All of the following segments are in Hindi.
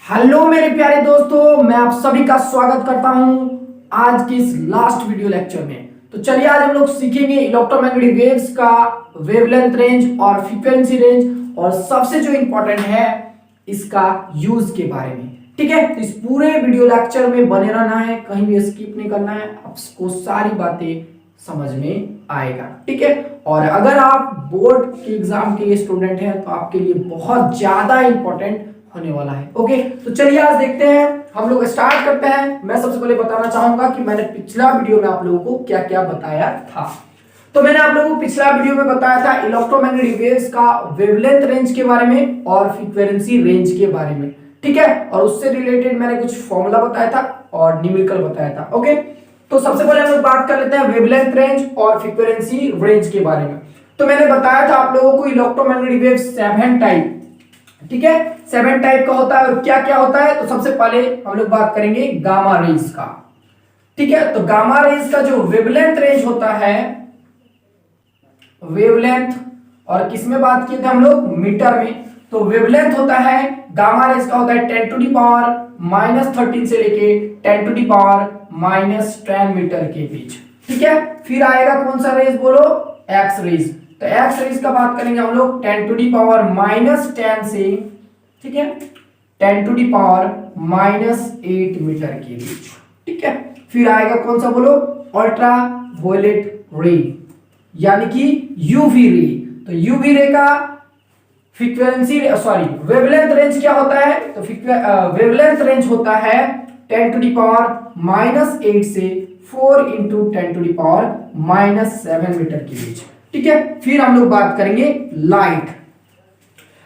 हेलो मेरे प्यारे दोस्तों, मैं आप सभी का स्वागत करता हूं आज की इस लास्ट वीडियो लेक्चर में। तो चलिए आज हम लोग सीखेंगे इलेक्ट्रोमैग्नेटिक वेव्स का वेवलेंथ रेंज और फ्रीक्वेंसी रेंज और सबसे जो इंपॉर्टेंट है इसका यूज के बारे में। ठीक है, तो इस पूरे वीडियो लेक्चर में बने रहना है, कहीं भी स्किप नहीं करना है, आपको सारी बातें समझ में आएगा। ठीक है, और अगर आप बोर्ड के एग्जाम के स्टूडेंट हैं तो आपके लिए बहुत ज्यादा इंपॉर्टेंट होने वाला है। ओके, तो चलिए आज देखते हैं, हम लोग स्टार्ट करते हैं। मैं सबसे पहले बताना चाहूंगा कि मैंने पिछला वीडियो में आप लोगों को क्या क्या बताया था। तो मैंने आप लोगों को पिछला वीडियो में बताया था इलेक्ट्रोमैग्नेटिक वेव्स का वेवलेंथ रेंज के बारे में और फ्रीक्वेंसी रेंज के बारे में। ठीक है, और उससे रिलेटेड मैंने कुछ फॉर्मूला बताया था और न्यूमेरिकल बताया था। ओके, तो सबसे पहले हम लोग बात कर लेते हैं वेवलेंथ रेंज और फ्रीक्वेंसी रेंज के बारे में। तो मैंने बताया था आप लोगों को इलेक्ट्रोमैग्नेटिक वेव 7 टाइप, ठीक है, 7 टाइप का होता है। और क्या क्या होता है, तो सबसे पहले हम लोग बात करेंगे गामा रेज का। ठीक है, तो गामा रेज का जो वेवलेंथ रेंज होता है, वेवलेंथ, और किसमें बात किए थे हम लोग, मीटर में। तो वेवलेंथ होता है गामा रेज का होता है 10 टू दी पावर -13 से लेके 10 टू दी पावर -10 मीटर के बीच। ठीक है, फिर आएगा कौन सा रेज बोलो, एक्स रेज। तो एक्स रेज का बात करेंगे हम लोग 10 टू दी पावर -10 से, ठीक है, 10 टू दी पावर -8 मीटर के बीच। ठीक है, फिर आएगा कौन सा बोलो, अल्ट्रा वायलेट रे, यानी कि यूवी रे। तो यूवी रे का फ्रीक्वेंसी वेवलेंथ रेंज क्या होता है, तो वेवलेंथ रेंज होता है 10 टू दी पावर -8 से 4 into 10 to the power -7 metre के बीच। ठीक है, फिर हम लोग बात करेंगे लाइट।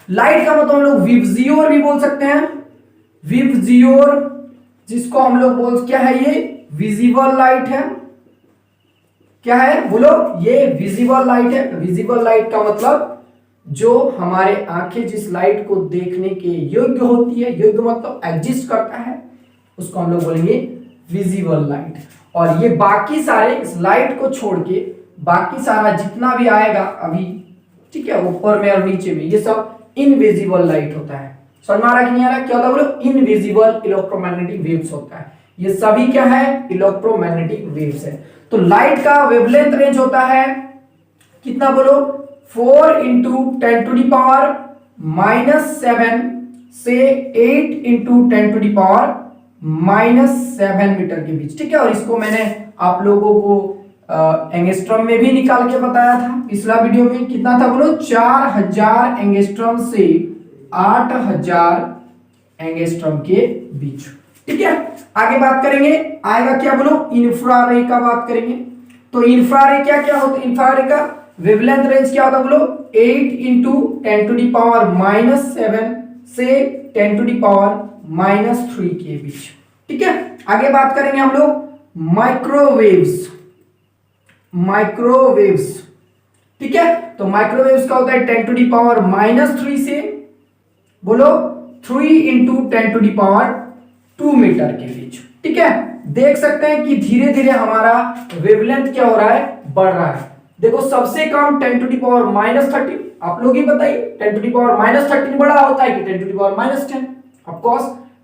लाइट का मतलब हम लोग विबजियोर भी बोल सकते हैं, विबजियोर, जिसको हम लोग बोल, क्या है ये, विजिबल लाइट है। क्या है बोलो, ये विजिबल लाइट है। विजिबल लाइट का मतलब जो हमारे आंखें जिस लाइट को देखने के योग्य होती है, योग्य मतलब एग्जिस्ट करता है, उसको हम लोग बोलेंगे विजिबल लाइट। और ये बाकी सारे, इस लाइट को छोड़ के बाकी सारा जितना भी आएगा अभी, ठीक है, ऊपर में और नीचे में, ये सब इनविजिबल लाइट होता है। समझ में आ रहा कि नहीं आ रहा, क्या होता है बोलो, इनविजिबल इलेक्ट्रोमैग्नेटिक वेव्स होता है। ये सभी क्या है, इलेक्ट्रोमैग्नेटिक वेव्स है। तो लाइट का वेवलेंथ रेंज होता है कितना बोलो, 4 इंटू 10 टू दी पावर -7 से 8 into 10 to the power -7 metre के बीच। ठीक है, और इसको मैंने आप लोगों को एंगस्ट्रम में भी निकाल के बताया था पिछला वीडियो में। कितना था बोलो, 4000 एंगस्ट्रम से 8000 एंगस्ट्रम के बीच। ठीक है, आगे बात करेंगे, आएगा क्या बोलो, इंफ्रारे का बात करेंगे। तो इंफ्रारे क्या क्या होता है, इंफ्रारे का वेवलेंथ रेंज क्या होता है बोलो, 8 इंटू 10 टू दी पावर -7 से 10 टू दी पावर -3 के बीच। ठीक है, आगे बात करेंगे हम लोग माइक्रोवेव्स। माइक्रोवेव्स, ठीक है, तो माइक्रोवेव्स का होता है 10 टू दी पावर -3 से बोलो 3 into 10 to the power 2 metre के बीच। ठीक है, देख सकते हैं कि धीरे धीरे हमारा वेवलेंथ क्या हो रहा है, बढ़ रहा है। देखो सबसे कम 10 टू दी पावर -13, आप लोग ही बताइए, 10 टू दी पावर -13 बड़ा होता है कि 10 to the power -10? Of course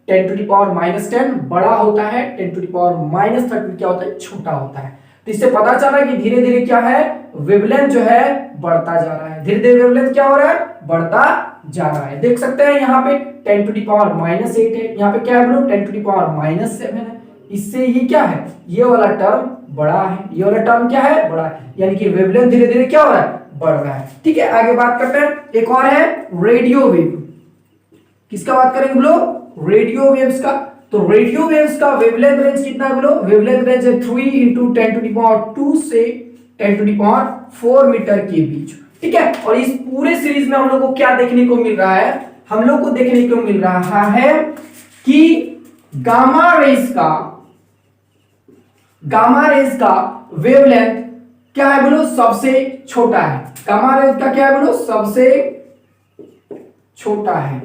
10 to the power -10 बड़ा होता है, 10 टू दी पावर -13 क्या होता है, छोटा होता है। तो इससे पता चला कि धीरे धीरे क्या है, वेवलेंथ जो है बढ़ता जा रहा है। धीरे धीरे वेवलेंथ क्या हो रहा है, बढ़ता जा रहा है। देख सकते हैं यहाँ पे 10 टू दी पावर -8 है, यहाँ पे क्या है बोलो 10 टू दी पावर -7 है। इससे ये क्या है, ये वाला टर्म बड़ा है, ये वाला टर्म क्या है, बड़ा है, यानी कि वेवलेंथ धीरे धीरे क्या हो रहा है, बढ़ रहा है। ठीक है, आगे बात करते हैं, एक और है रेडियो वेव। किसका बात करेंगे बोलो, रेडियो वेव्स का। तो रेडियो वेव्स का वेवलेंथ रेंज कितना है बोलो, वेवलेंथ रेंज है 3 इंटू 10 टू दी पावर 2 से 10 टू दी पावर 4 मीटर के बीच। ठीक है, और इस पूरे सीरीज में हम लोग को क्या देखने को मिल रहा है, हम लोग को देखने को मिल रहा है कि गामा रेज का वेवलेंथ क्या है बोलो, सबसे छोटा है। गामा रेज का क्या है बोलो, सबसे छोटा है,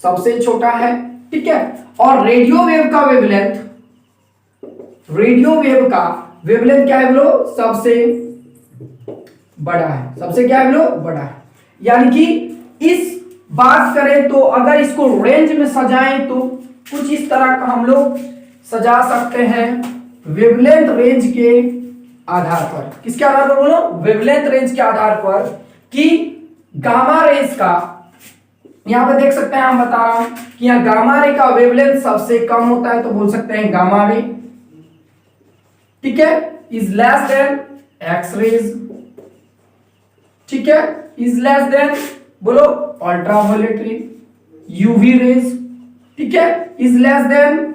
सबसे छोटा है। ठीक है, और रेडियो वेव का वेवलेंथ क्या है बोलो, सबसे बड़ा है, सबसे क्या है लोग, बड़ा है। यानी कि इस बात करें तो अगर इसको रेंज में सजाएं तो कुछ इस तरह का हम लोग सजा सकते हैं वेवलेंथ रेंज के आधार पर। किसके आधार पर बोलो, वेवलेंथ रेंज के आधार पर, कि गामा रेज का, यहां पे देख सकते हैं, हम बता रहा हूं कि यहां गामा रे का वेवलेंथ सबसे कम होता है, तो बोल सकते हैं गामा रे, ठीक है, is less than X rays, ठीक है, इज लेस देन बोलो अल्ट्रावायलेट रे, यूवी रेज, ठीक है, इज लेस देन,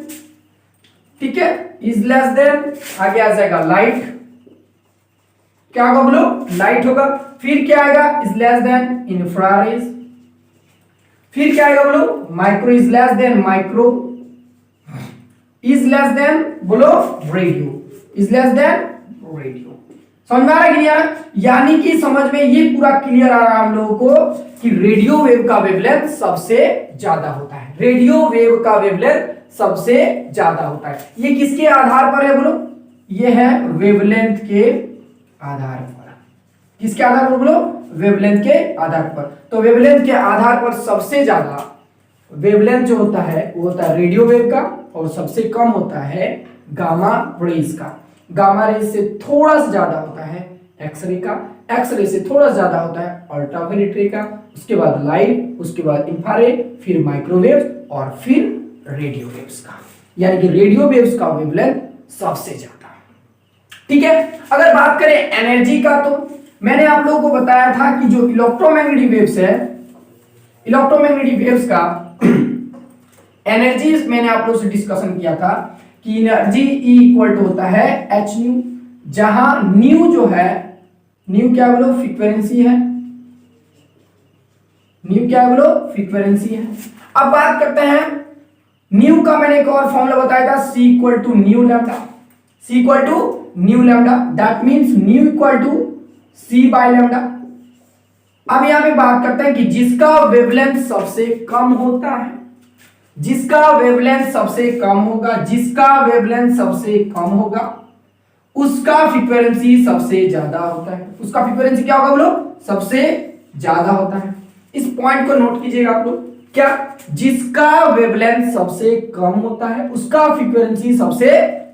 ठीक है, इज लेस देन, आगे आ जाएगा लाइट, क्या होगा बोलो, लाइट होगा। फिर क्या आएगा, इज लेस देन इंफ्रारेज, फिर क्या आएगा बोलो micro, is less than micro, is less than बोलो radio, is less than radio. समझ में आ रहा है कि नहीं आ रहा? यानी कि समझ में ये पूरा क्लियर आ रहा है हम लोगों को कि रेडियो वेव का वेवलेंथ सबसे ज्यादा होता है, रेडियो वेव का वेवलेंथ सबसे ज्यादा होता है। ये किसके आधार पर है बोलो, ये है वेवलेंथ के आधार पर। किसके आधार पर बोलो, वेवलेंथ के आधार पर। तो वेवलेंथ के आधार पर सबसे ज्यादा वेवलेंथ जो होता है वो होता है रेडियो वेव का, और सबसे कम होता है गामा रेज का। गामा रेज से थोड़ा सा ज्यादा होता है एक्सरे का, एक्सरे से थोड़ा ज्यादा होता है अल्ट्रावायलेट रे का, उसके बाद लाइट, उसके बाद इंफ्रारेड, फिर माइक्रोवेव और फिर रेडियो वेव्स का। यानी कि रेडियो वेव्स का वेवलेंथ सबसे ज्यादा, ठीक है। अगर बात करें एनर्जी का, तो मैंने आप लोगों को बताया था कि जो इलेक्ट्रोमैग्नेटिक वेव्स है, इलेक्ट्रोमैग्नेटिक वेव्स का एनर्जी मैंने आप लोगों से डिस्कशन किया था कि एनर्जी E इक्वल टू होता है एच न्यू, जहां न्यू जो है, न्यू क्या बोलो, फ्रीक्वेंसी है, न्यू क्या बोलो, फ्रीक्वेंसी है। अब बात करते हैं न्यू का, मैंने एक और फॉर्मूला बताया था, C equal to nu lambda, C equal to nu lambda, that means nu equal to C by lambda. अब यहां पे बात करते हैं कि जिसका वेवलेंथ सबसे कम होता है, जिसका वेवलेंथ सबसे कम होगा, जिसका वेवलेंथ सबसे कम होगा, उसका फ्रीक्वेंसी सबसे ज्यादा होता है। उसका फ्रीक्वेंसी क्या होगा बोलो, सबसे ज्यादा होता है। इस पॉइंट को नोट कीजिएगा आप लोग, क्या, जिसका वेवलेंथ सबसे कम होता है उसका फ्रीक्वेंसी सबसे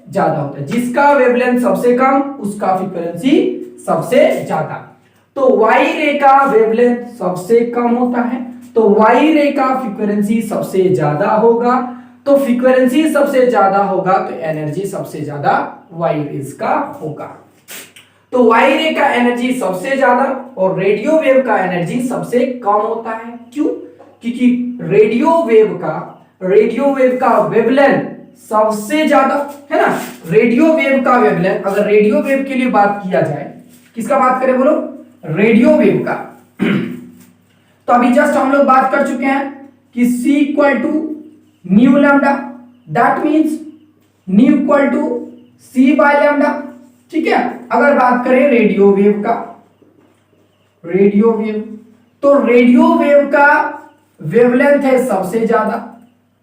ज्यादा होता है, जिसका वेवलेंथ सबसे कम उसका फ्रीक्वेंसी सबसे ज्यादा। तो वाई रे का वेवलेंथ सबसे कम होता है, तो वाई रे का फ्रीक्वेंसी सबसे ज्यादा होगा, तो फ्रीक्वेंसी सबसे ज्यादा होगा तो एनर्जी सबसे ज्यादा वाई रेज का होगा। तो वाई रे का एनर्जी सबसे ज्यादा और रेडियो वेव का एनर्जी सबसे कम होता है। क्यों? क्योंकि रेडियो वेव का वेवलेंथ सबसे ज्यादा है ना। रेडियो वेव का वेवलेंथ, अगर रेडियो वेव के लिए बात किया जाए, किसका बात करें बोलो, रेडियो वेव का, तो अभी जस्ट हम लोग बात कर चुके हैं कि C equal to nu lambda, that means nu equal to C by lambda, ठीक है। अगर बात करें रेडियो वेव का, रेडियो वेव, तो रेडियो वेव का वेवलेंथ है सबसे ज्यादा,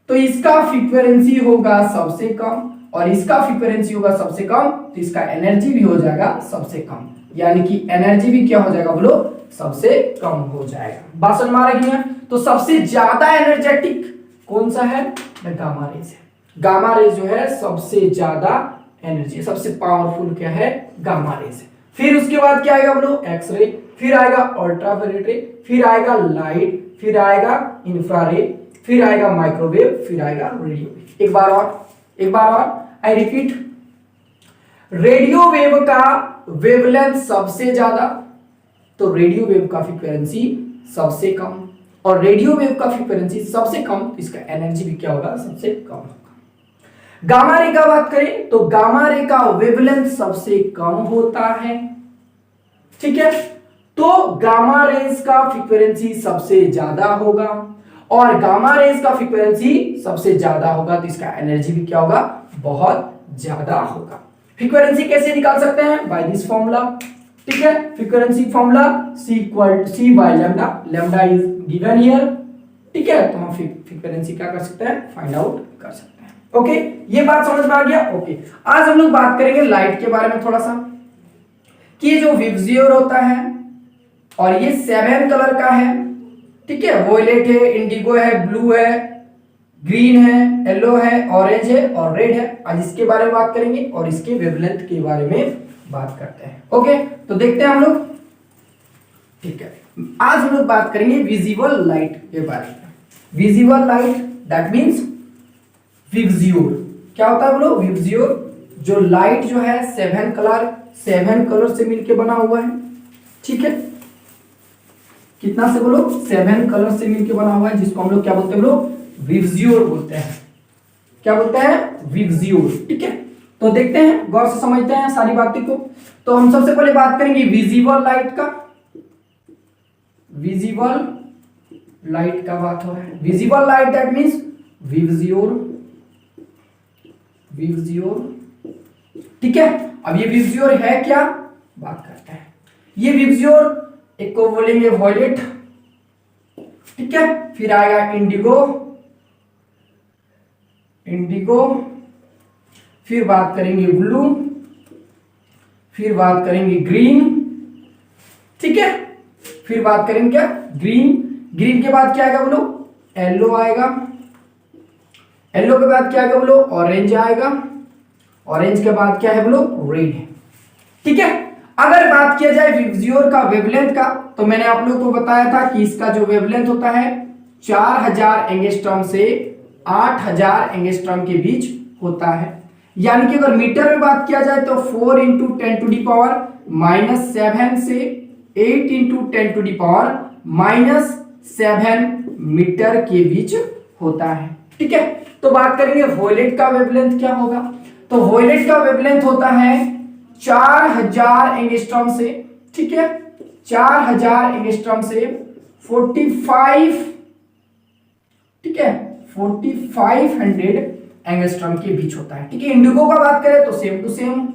तो इसका फ्रीक्वेंसी होगा सबसे कम और इसका फ्रीक्वेंसी होगा सबसे कम, तो इसका एनर्जी भी हो जाएगा सबसे कम, यानी कि एनर्जी भी क्या हो जाएगा बोलो, सबसे कम हो जाएगा। बात समझ में आ रही है? तो सबसे ज्यादा एनर्जेटिक कौन सा है, गामा रेज है। गामा रेज जो है सबसे ज्यादा एनर्जी, सबसे पावरफुल क्या है, गामा रेज है। फिर उसके बाद क्या आएगा बोलो, एक्सरे, फिर आएगा अल्ट्रावायलेट रे, फिर आएगा लाइट, फिर आएगा इंफ्रारेड, फिर आएगा माइक्रोवेव, फिर आएगा रेडियो। एक बार और आई रिपीट, रेडियो वेव का वेवलेंथ सबसे ज्यादा, तो रेडियो वेव का फ्रीक्वेंसी सबसे कम, और रेडियो वेव का फ्रीक्वेंसी सबसे कम, इसका एनर्जी भी क्या होगा, सबसे कम होगा। गामा रे का बात करें तो गामा रे का वेवलेंथ सबसे कम होता है, ठीक है। तो गामा रेज का फ्रीक्वेंसी सबसे ज्यादा होगा और गामा रेज का फ्रीक्वेंसी सबसे ज्यादा होगा, तो इसका एनर्जी भी क्या होगा, बहुत ज्यादा होगा। फ्रीक्वेंसी कैसे निकाल सकते हैं, बाय दिस फॉर्मूला, ठीक है। Frequency formula C by lambda, lambda is given here, ठीक है। तो हम फ्रीक्वेंसी क्या कर सकते हैं, फाइंड आउट कर सकते हैं। ओके, ये बात समझ में आ गया। ओके, आज हम लोग बात करेंगे लाइट के बारे में थोड़ा सा, कि ये जो विबजियोर होता है और ये 7 कलर का है, ठीक है। वोयलेट है, इंडिगो है, ब्लू है, ग्रीन है, येलो है, ऑरेंज है और रेड है। आज इसके बारे में बात करेंगे और इसके वेवलेंथ के बारे में बात करते हैं। ओके, तो देखते हैं हम लोग, ठीक है। आज हम लोग बात करेंगे विजिबल लाइट के बारे में। Visible light that means VIBGYOR. क्या होता है बोलो? विबज्योर। जो लाइट जो है 7 कलर से मिलके बना हुआ है, ठीक है। कितना से बोलो? 7 कलर से मिलके बना हुआ है, जिसको हम लोग क्या बोलते हैं बोलो? विबज्योर बोलते हैं। क्या बोलते हैं? विबज्योर, ठीक है। तो देखते हैं, गौर से समझते हैं सारी बातें को। तो हम सबसे पहले बात करेंगे विजिबल लाइट का। विजिबल लाइट का बात हो रहा है। विजिबल लाइट दैट मींस विबज्योर, विबज्योर, ठीक है। अब ये विबज्योर है क्या, बात करते हैं। ये विबज्योर एक को बोलेंगे वॉयलेट, ठीक है। फिर आएगा इंडिगो, इंडिगो, फिर बात करेंगे ब्लू, फिर बात करेंगे ग्रीन, ठीक है। फिर बात करेंगे क्या? ग्रीन। ग्रीन के बाद क्या आएगा बोलो? येलो आएगा। येलो के बाद क्या आएगा बोलो? ऑरेंज आएगा। ऑरेंज के बाद क्या है बोलो? रेड है, ठीक है। अगर बात किया जाए विबज्योर का वेवलेंथ का, तो मैंने आप लोगों को बताया था कि इसका जो वेवलेंथ होता है 4000 एंगस्ट्रॉम से 8000 एंगस्ट्रॉम के बीच होता है। यानी कि अगर मीटर में बात किया जाए तो 4 × 10⁻⁻7 से 8 × 10⁻⁻7 मीटर के बीच होता है, ठीक है। तो बात करेंगे वॉयलेट का वेवलेंथ क्या होगा। तो वॉयलेट का वेवलेंथ होता है 4000 एंगस्ट्रॉम से, ठीक है। 4000 एंगस्ट्रॉम से 45, ठीक है, 4500 एंगस्ट्रॉम के बीच होता है, ठीक है। इंडिगो का बात करें तो सेम टू सेम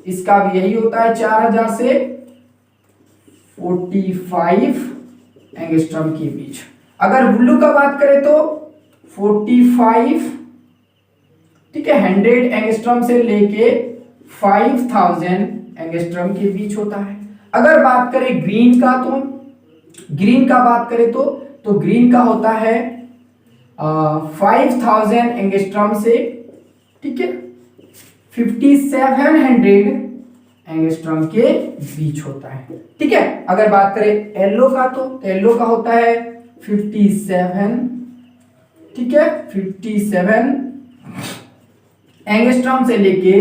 इसका भी यही होता है, 4000 से 45 एंगस्ट्रॉम के बीच। अगर ब्लू का बात करें तो 45, ठीक है, 100 एंगस्ट्रॉम से लेके 5000 एंगस्ट्रॉम के बीच होता है। अगर बात करें ग्रीन का, तो ग्रीन का बात करें तो ग्रीन का होता है 5000 एंगस्ट्रॉम से, ठीक है, 5700 एंगस्ट्रॉम के बीच होता है, ठीक है। अगर बात करें येलो का, तो येलो का होता है 57, ठीक है, 57 एंगस्ट्रॉम से लेके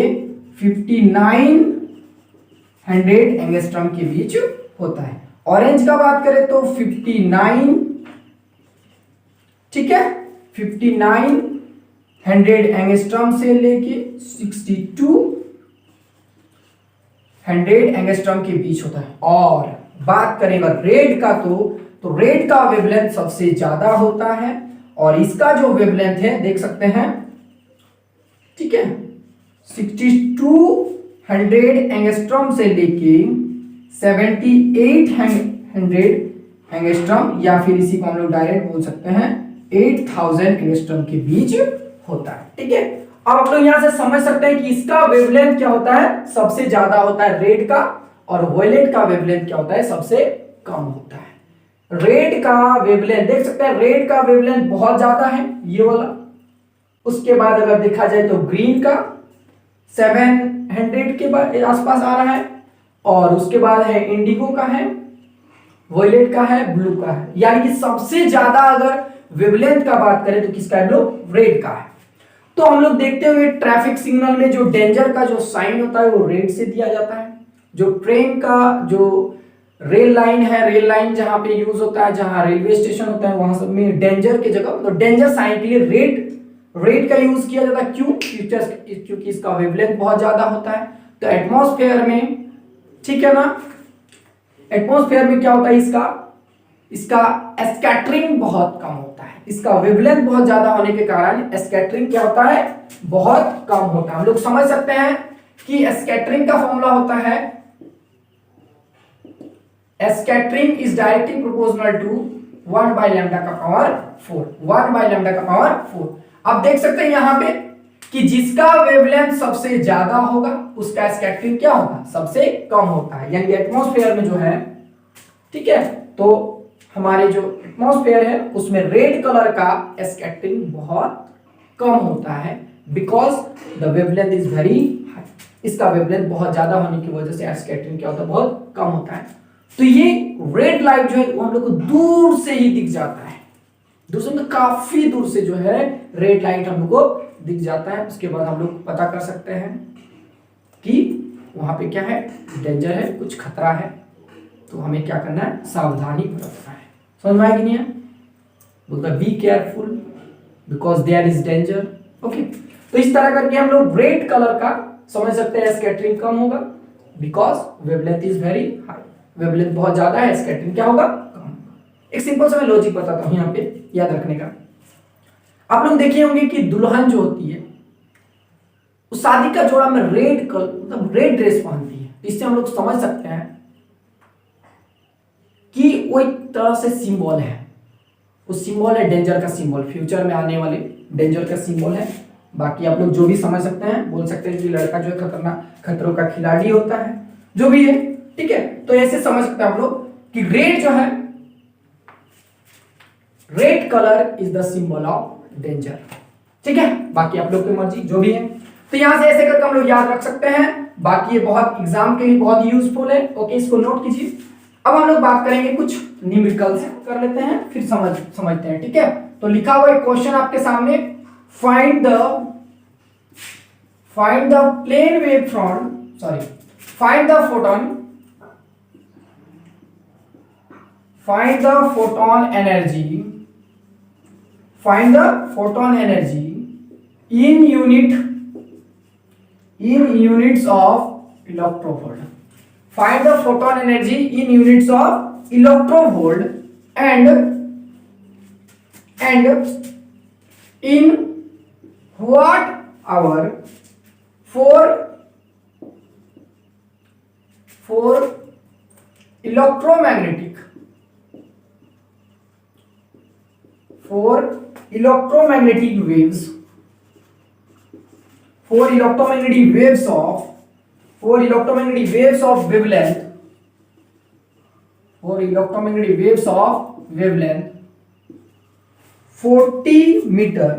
5900 एंगस्ट्रॉम के बीच होता है। ऑरेंज का बात करें तो 59, ठीक है, 5900 एंगस्ट्रॉम से लेके 6200 एंगस्ट्रॉम के बीच होता है। और बात करें अगर रेड का, तो रेड का वेवलेंथ सबसे ज्यादा होता है और इसका जो वेवलेंथ है देख सकते हैं, ठीक है, 6200 एंगस्ट्रॉम से लेके 7800 एंगस्ट्रॉम, या फिर इसी को हम लोग डायरेक्ट बोल सकते हैं 8000 एंगस्ट्रॉम के बीच होता है, ठीक है। अब आप लोग यहां से समझ सकते हैं कि इसका वेवलेंथ क्या होता है, सबसे ज्यादा होता है रेड का, और वॉयलेट का वेवलेंथ क्या होता है, सबसे कम होता है। रेड का वेवलेंथ देख सकते हैं, रेड का वेवलेंथ बहुत ज्यादा है, ये वाला। उसके बाद अगर देखा जाए तो ग्रीन का 700 के आसपास आ रहा है, और उसके बाद है इंडिगो का है, वॉयलेट का है, ब्लू का है। यानी कि सबसे ज्यादा अगर वेवलेंथ का बात करें तो किसका है, रेड का है। तो हम लोग देखते हुए ट्रैफिक सिग्नल में जो डेंजर का जो साइन होता है वो रेड से दिया जाता है। जो ट्रेन का जो रेल लाइन है, रेल लाइन जहां पे यूज होता है, जहां रेलवे स्टेशन होता है, वहां सब में डेंजर की जगह, तो डेंजर साइन के लिए रेड का यूज किया जाता है। क्यों? क्योंकि इसका वेवलेंथ बहुत ज्यादा होता है। तो एटमॉस्फेयर में, ठीक है ना, एटमॉस्फेयर में क्या होता है, इसका स्कैटरिंग बहुत कम होता है। इसका वेवलेंथ बहुत ज्यादा होने के कारण स्कैटरिंग क्या होता है, बहुत कम होता है। हम लोग समझ सकते हैं कि स्कैटरिंग का फॉर्मूला होता है, scattering is directly proportional to 1/λ⁴, 1/λ⁴। अब देख सकते हैं यहां पे कि जिसका वेवलेंथ सबसे ज्यादा होगा उसका स्कैटरिंग क्या होगा, सबसे कम होता है। यानी एटमॉस्फेयर में जो है ठीक है, तो हमारे जो एटमॉस्फेयर है उसमें रेड कलर का स्कैटरिंग बहुत कम होता है, because the wavelength is very high. इसका वेवलेंथ बहुत ज्यादा होने की वजह से स्कैटरिंग क्या होता है, बहुत कम होता है। तो ये रेड लाइट जो है वो हम लोग को दूर से ही दिख जाता है, दूर से काफी दूर से जो है रेड लाइट हम लोग को दिख जाता है। उसके बाद हम लोग पता कर सकते हैं कि वहां पे क्या है, डेंजर है, कुछ खतरा है, तो हमें क्या करना है, सावधानी बरतना है। समझ में आएगी नहीं है, बोलता be careful because there is danger. Okay, तो इस तरह करके हम लोग रेड कलर का समझ सकते हैं स्कैटरिंग कम होगा, because wavelength is very high, wavelength बहुत ज्यादा है, स्कैटरिंग क्या होगा, कम होगा। एक सिंपल सा मैं लॉजिक बताता हूं यहाँ पे याद रखने का। आप लोग देखे होंगे कि दुल्हन जो होती है उस शादी का जोड़ा में रेड कलर मतलब रेड ड्रेस पहनती है, इससे हम लोग समझ सकते हैं कि वो एक तरह से सिंबल है, वो सिंबल है डेंजर का सिंबल, फ्यूचर में आने वाले डेंजर का सिंबल है। बाकी आप लोग जो भी समझ सकते हैं, बोल सकते हैं कि लड़का जो है खतरनाक, खतरों का खिलाड़ी होता है, जो भी है, ठीक है। तो ऐसे समझ सकते हैं आप लोग कि रेड जो है, red colour is the symbol of danger, ठीक है। बाकी आप लोग की मर्जी जो भी है, तो यहां से ऐसे करके हम लोग याद रख सकते हैं। बाकी ये बहुत एग्जाम के लिए बहुत यूजफुल है, ओके, इसको नोट कीजिए। अब हम लोग बात करेंगे कुछ न्यूमेरिकल्स कर लेते हैं, फिर समझते हैं, ठीक है। तो लिखा हुआ एक क्वेश्चन आपके सामने, find the plane wave from find the photon energy in units of electrovolt. Find the photon energy in units of electrovolt and in watt hour for electromagnetic waves for electromagnetic waves of wavelength 40 metre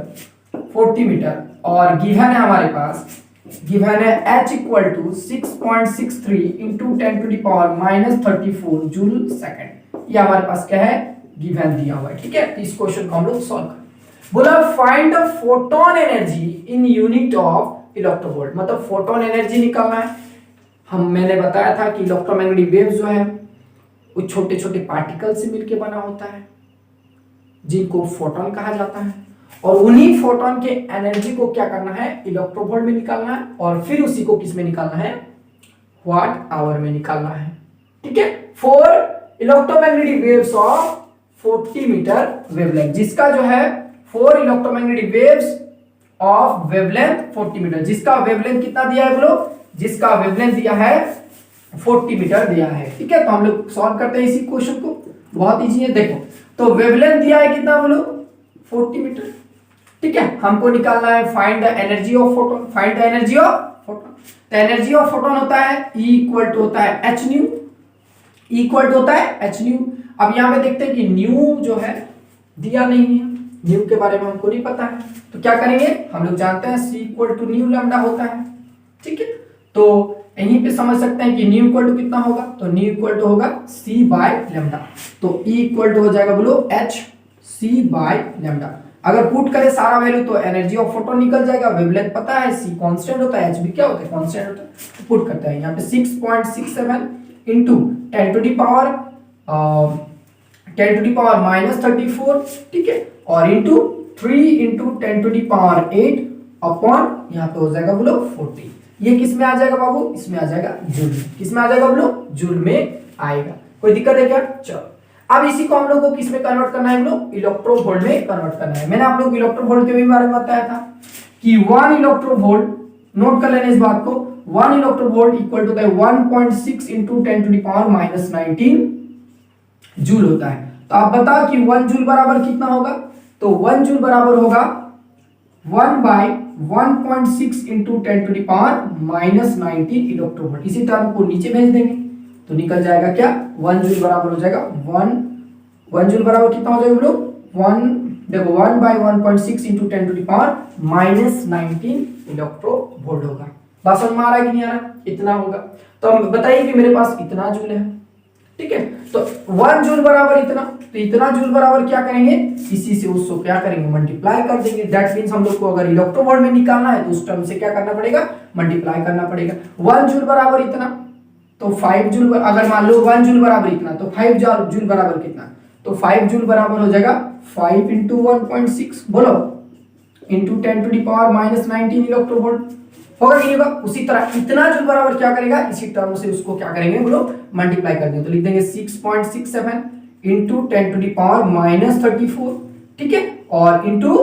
और गिवन है हमारे पास, गिवन है h equal to 6.63 into 10⁻⁻34 joule second. ये हमारे पास क्या है, गिवन दिया हुआ है, ठीक है। तो इस क्वेश्चन को हम लोग सॉल्व करें। बोला find the photon energy in unit of electronvolt, मतलब फोटोन एनर्जी निकालना है। मैंने बताया था कि इलेक्ट्रोमैग्नेटिक वेव जो है वो छोटे छोटे पार्टिकल से मिलकर बना होता है, जिनको फोटोन कहा जाता है, और उन्हीं फोटोन के एनर्जी को क्या करना है, इलेक्ट्रोवोल्ट में निकालना है, और फिर उसी को किस में निकालना है, वाट आवर में निकालना है, ठीक है। For electromagnetic waves of 40 metre wavelength, जिसका जो है for electromagnetic waves of wavelength 40 metre, जिसका वेवलेंथ कितना दिया है बोलो, जिसका वेवलेंथ दिया है 40 मीटर दिया है, ठीक है। तो हम लोग सॉल्व करते हैं इसी क्वेश्चन को, बहुत इजी है। देखो तो वेवलेंथ दिया है कितना बोलो, 40 मीटर, ठीक है। हमको निकालना है find the energy of photon, find the energy of photon. तो एनर्जी ऑफ फोटोन होता है E इक्वल टू होता है h nu, E equal to होता है h न्यू। अब यहाँ पे देखते हैं कि न्यू जो है दिया नहीं है, न्यू के बारे में हमको नहीं पता है, तो क्या करेंगे, हम लोग जानते हैं C equal to nu lambda होता है, ठीक है। तो यहीं पे समझ सकते हैं कि न्यू इक्वल टू कितना होगा, तो न्यू इक्वल टू होगा C बाय लैम्डा, तो E इक्वल टू हो जाएगा बोलो h C बाय लैम्डा। अगर पुट करें सारा वैल्यू तो एनर्जी ऑफ फोटोन निकल जाएगा, वेवलेंथ पता है, C कांस्टेंट होता है, h भी क्या होता है, कांस्टेंट होता है। तो पुट करते हैं यहाँ पे 6.67 इंटू 10 टू दी पावर -34, ठीक है, और into 3 into 10 to the power 8 upon यहाँ पे हो जाएगा बोलो 40। ये किस में आ जाएगा बाबू, इसमें आ जाएगा जूल में, किस में आ जाएगा बोलो, जूल में आएगा। कोई दिक्कत है क्या, चलो। अब इसी को हम लोग को किस में कन्वर्ट करना है, हम लोग इलेक्ट्रोवोल्ट में कन्वर्ट करना है। मैंने आप लोग इलेक्ट्रोवोल्ट के बारे में बताया था कि 1 इलेक्ट्रोवोल्ट, नोट कर लेना इस बात को, 1 electronvolt equal to 1.6 into 10 to the power -19 joule होता है। तो आप बताओ कि 1 जूल बराबर कितना होगा, तो 1 जूल बराबर होगा 1/1.6 into 10 to the power -19 electronvolt. इसी टर्म को नीचे भेज देंगे तो निकल जाएगा क्या, 1 जूल बराबर हो जाएगा 1 जूल बराबर कितना हो जाएगा बोलो, 1, देखो 1/1.6 into 10 to the power -19 electronvolt होगा। बात समझ में आ रहा है कि नहीं आ रहा, इतना होगा। तो हम बताइए कि मेरे पास इतना जूल है, ठीक है, तो 1 जूल बराबर इतना, तो इतना जूल बराबर क्या करेंगे, इसी से उसको क्या करेंगे, मल्टीप्लाई कर देंगे। दैट मींस हम लोग को अगर इलेक्ट्रोवोल्ट में निकालना है तो उस टर्म से क्या करना पड़ेगा, मल्टीप्लाई करना पड़ेगा। 1 जूल बराबर इतना, तो 5 जूल, अगर मान लो 1 जूल बराबर इतना, तो 5 जूल बराबर कितना, तो 5 जूल बराबर हो जाएगा 5 इंटू 1.6 बोलो into 10 to the power -19 electronvolt, होगा कि नहीं होगा। उसी तरह इतना जूल बराबर क्या करेगा, इसी टर्म से उसको क्या करेंगे बोलो, मल्टीप्लाई कर देंगे। तो लिख देंगे 6.67 इंटू 10 टू द पावर -34, ठीक है, और into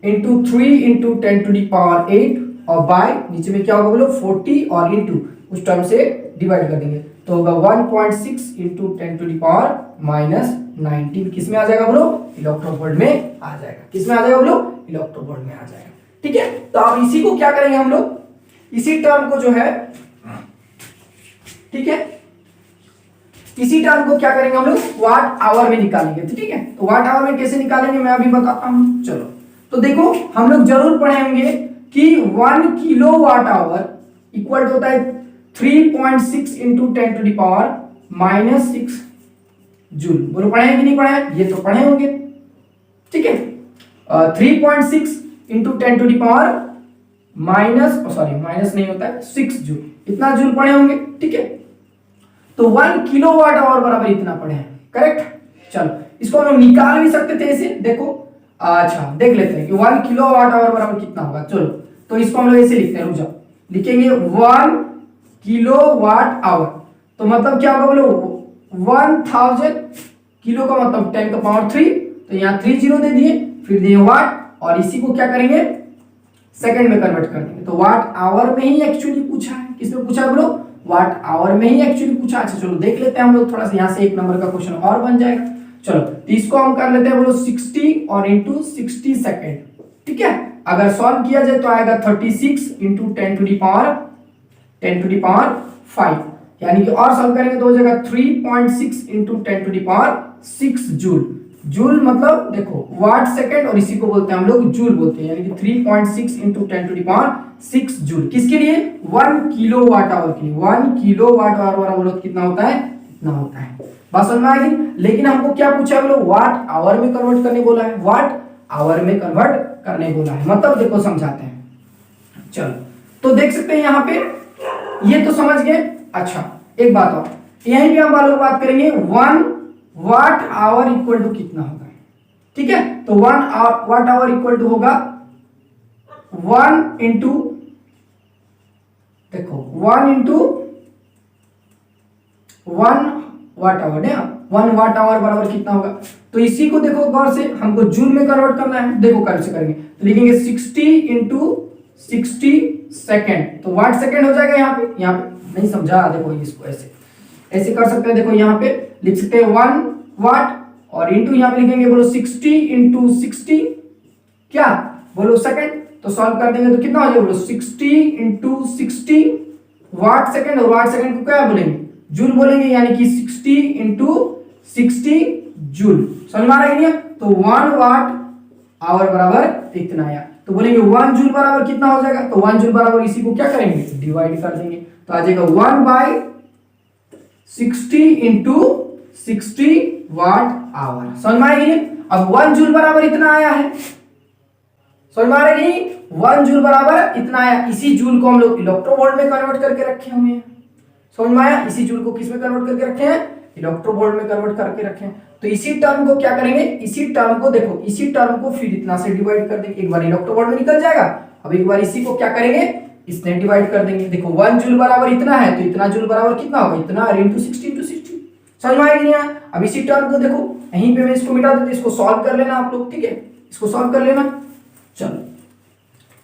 3 into 10 to the power 8 और बाय नीचे में क्या होगा बोलो 40 और इंटू उस टर्म से डिवाइड कर देंगे, तो होगा 1.6 इंटू 10 टू द पावर -19, किस में आ जाएगा बोलो, इलेक्ट्रोवोल्ट में आ जाएगा। किस में आ जाएगा बोलो, इलेक्ट्रोवोल्ट में आ जाएगा, ठीक है। तो अब इसी को क्या करेंगे हम लोग, इसी टर्म को जो है, ठीक है, इसी टर्म को क्या करेंगे हम लोग, वाट आवर में निकालेंगे, ठीक है। तो वाट आवर में कैसे निकालेंगे मैं अभी बताता हूं, चलो। तो देखो हम लोग जरूर पढ़े होंगे कि 1 किलो वाट आवर इक्वल होता है 3.6 into 10 to the power -6 joule. बोलो पढ़े हैं कि नहीं पढ़े हैं, ये तो पढ़े होंगे, ठीक है। 3.6 into 10 to the power minus नहीं होता है 6 जूल, इतना जूल पढ़े होंगे, ठीक है। तो 1 किलो वाट आवर बराबर इतना पढ़े हैं, करेक्ट। चलो इसको हम निकाल भी सकते थे ऐसे, देखो अच्छा देख लेते हैं कि 1 किलो वाट आवर बराबर कितना होगा। चलो तो इसको हम लोग ऐसे लिखते हैं, रुक जाओ, लिखेंगे 1 किलो वाट आवर, तो मतलब क्या होगा बोलो 1000 किलो का मतलब 10 का पावर 3, तो यहाँ 3 जीरो दे दिए, फिर दिए वाट, और इसी को क्या करेंगे सेकंड में कन्वर्ट कर देंगे। तो वाट आवर में ही एक्चुअली पूछा है, किसमें पूछा है बोलो, वाट आवर में ही एक्चुअली पूछा। अच्छा चलो देख लेते हैं हम लोग, थोड़ा सा यहाँ से 1 नंबर का क्वेश्चन और बन जाएगा। चलो तो इसको हम कर लेते हैं बोलो 60 और इंटू 60 सेकेंड, ठीक है। अगर सॉल्व किया जाए तो आएगा 36 इंटू 10 टू द पावर 5, यानी कि और सॉल्व करेंगे तो हो जाएगा 3.6 into 10 to the power 6 joule. Joule मतलब देखो वाट सेकंड, और इसी को बोलते हैं हम लोग जूल बोलते हैं, यानी कि 3.6 into 10 to the power 6 joule. किसके लिए, 1 किलो वाट आवर के लिए। 1 किलो वाट आवर बराबर कितना होता है, इतना होता है। बात समझ में आ गई। लेकिन हमको क्या पूछा बोलो, वाट आवर में कन्वर्ट करने बोला है, वाट आवर में कन्वर्ट करने बोला है, मतलब देखो समझाते हैं। चलो तो देख सकते हैं यहाँ पे, ये तो समझ गए। अच्छा एक बात और, यहीं पे हम वालों बात करेंगे 1 वाट आवर इक्वल टू कितना होगा, ठीक है। तो 1 वाट आवर इक्वल टू होगा 1 इंटू, देखो 1 इंटू 1 वाट आवर है, 1 वाट आवर बराबर कितना होगा। तो इसी को देखो गौर से, हमको जूल में कन्वर्ट करना है, देखो कैसे करेंगे, तो लिखेंगे 60 इंटू 60 सेकेंड, तो वाट सेकेंड हो जाएगा। यहाँ पे नहीं समझा, देखो इसको ऐसे कर सकते हैं। देखो यहाँ पे लिख सकते हैं 1 वाट, और इंटू यहाँ पे लिखेंगे बोलो 60 इंटू 60 क्या बोलो सेकेंड, तो सॉल्व कर देंगे तो कितना हो जाएगा बोलो 60 इंटू 60 वाट सेकेंड, और वाट सेकेंड को क्या बोलेंगे, जूल बोलेंगे, यानी कि 60 इंटू 60 जूल। समझ में आ रहा है? तो 1 वाट आवर बराबर इतना आया, तो बोलेंगे 1 जूल बराबर कितना हो जाएगा, तो 1 जूल बराबर इसी को क्या करेंगे, डिवाइड कर देंगे, तो आ जाएगा 1/60 इंटू 60 वाट आवर। समझ में आएगी? अब 1 जूल बराबर इतना आया है, समझ में आ रही है? 1 जूल बराबर इतना आया, इसी जूल को हम लोग इलेक्ट्रोवोल्ट में कन्वर्ट करके रखे हुए हैं। समझ में आया? इसी जूल को किस में कन्वर्ट करके रखे हैं, इलेक्ट्रोवोल्ट में कन्वर्ट करके रखे हैं। तो इसी टर्म को क्या करेंगे, इसी टर्म को देखो, इसी टर्म को फिर इतना से डिवाइड कर देंगे, एक बार इलेक्ट्रोवोल्ट में निकल जाएगा, अब एक बार इसी को क्या करेंगे, इसने डिवाइड कर देंगे। देखो 1 जूल बराबर इतना है, तो इतना जूल बराबर कितना होगा, इतना इंटू 60 इंटू 60। समझ में आएगी? अब इसी टर्म को देखो, यहीं पे मैं इसको मिटा देता हूं, इसको सॉल्व कर लेना आप लोग, ठीक है, इसको सॉल्व कर लेना। चलो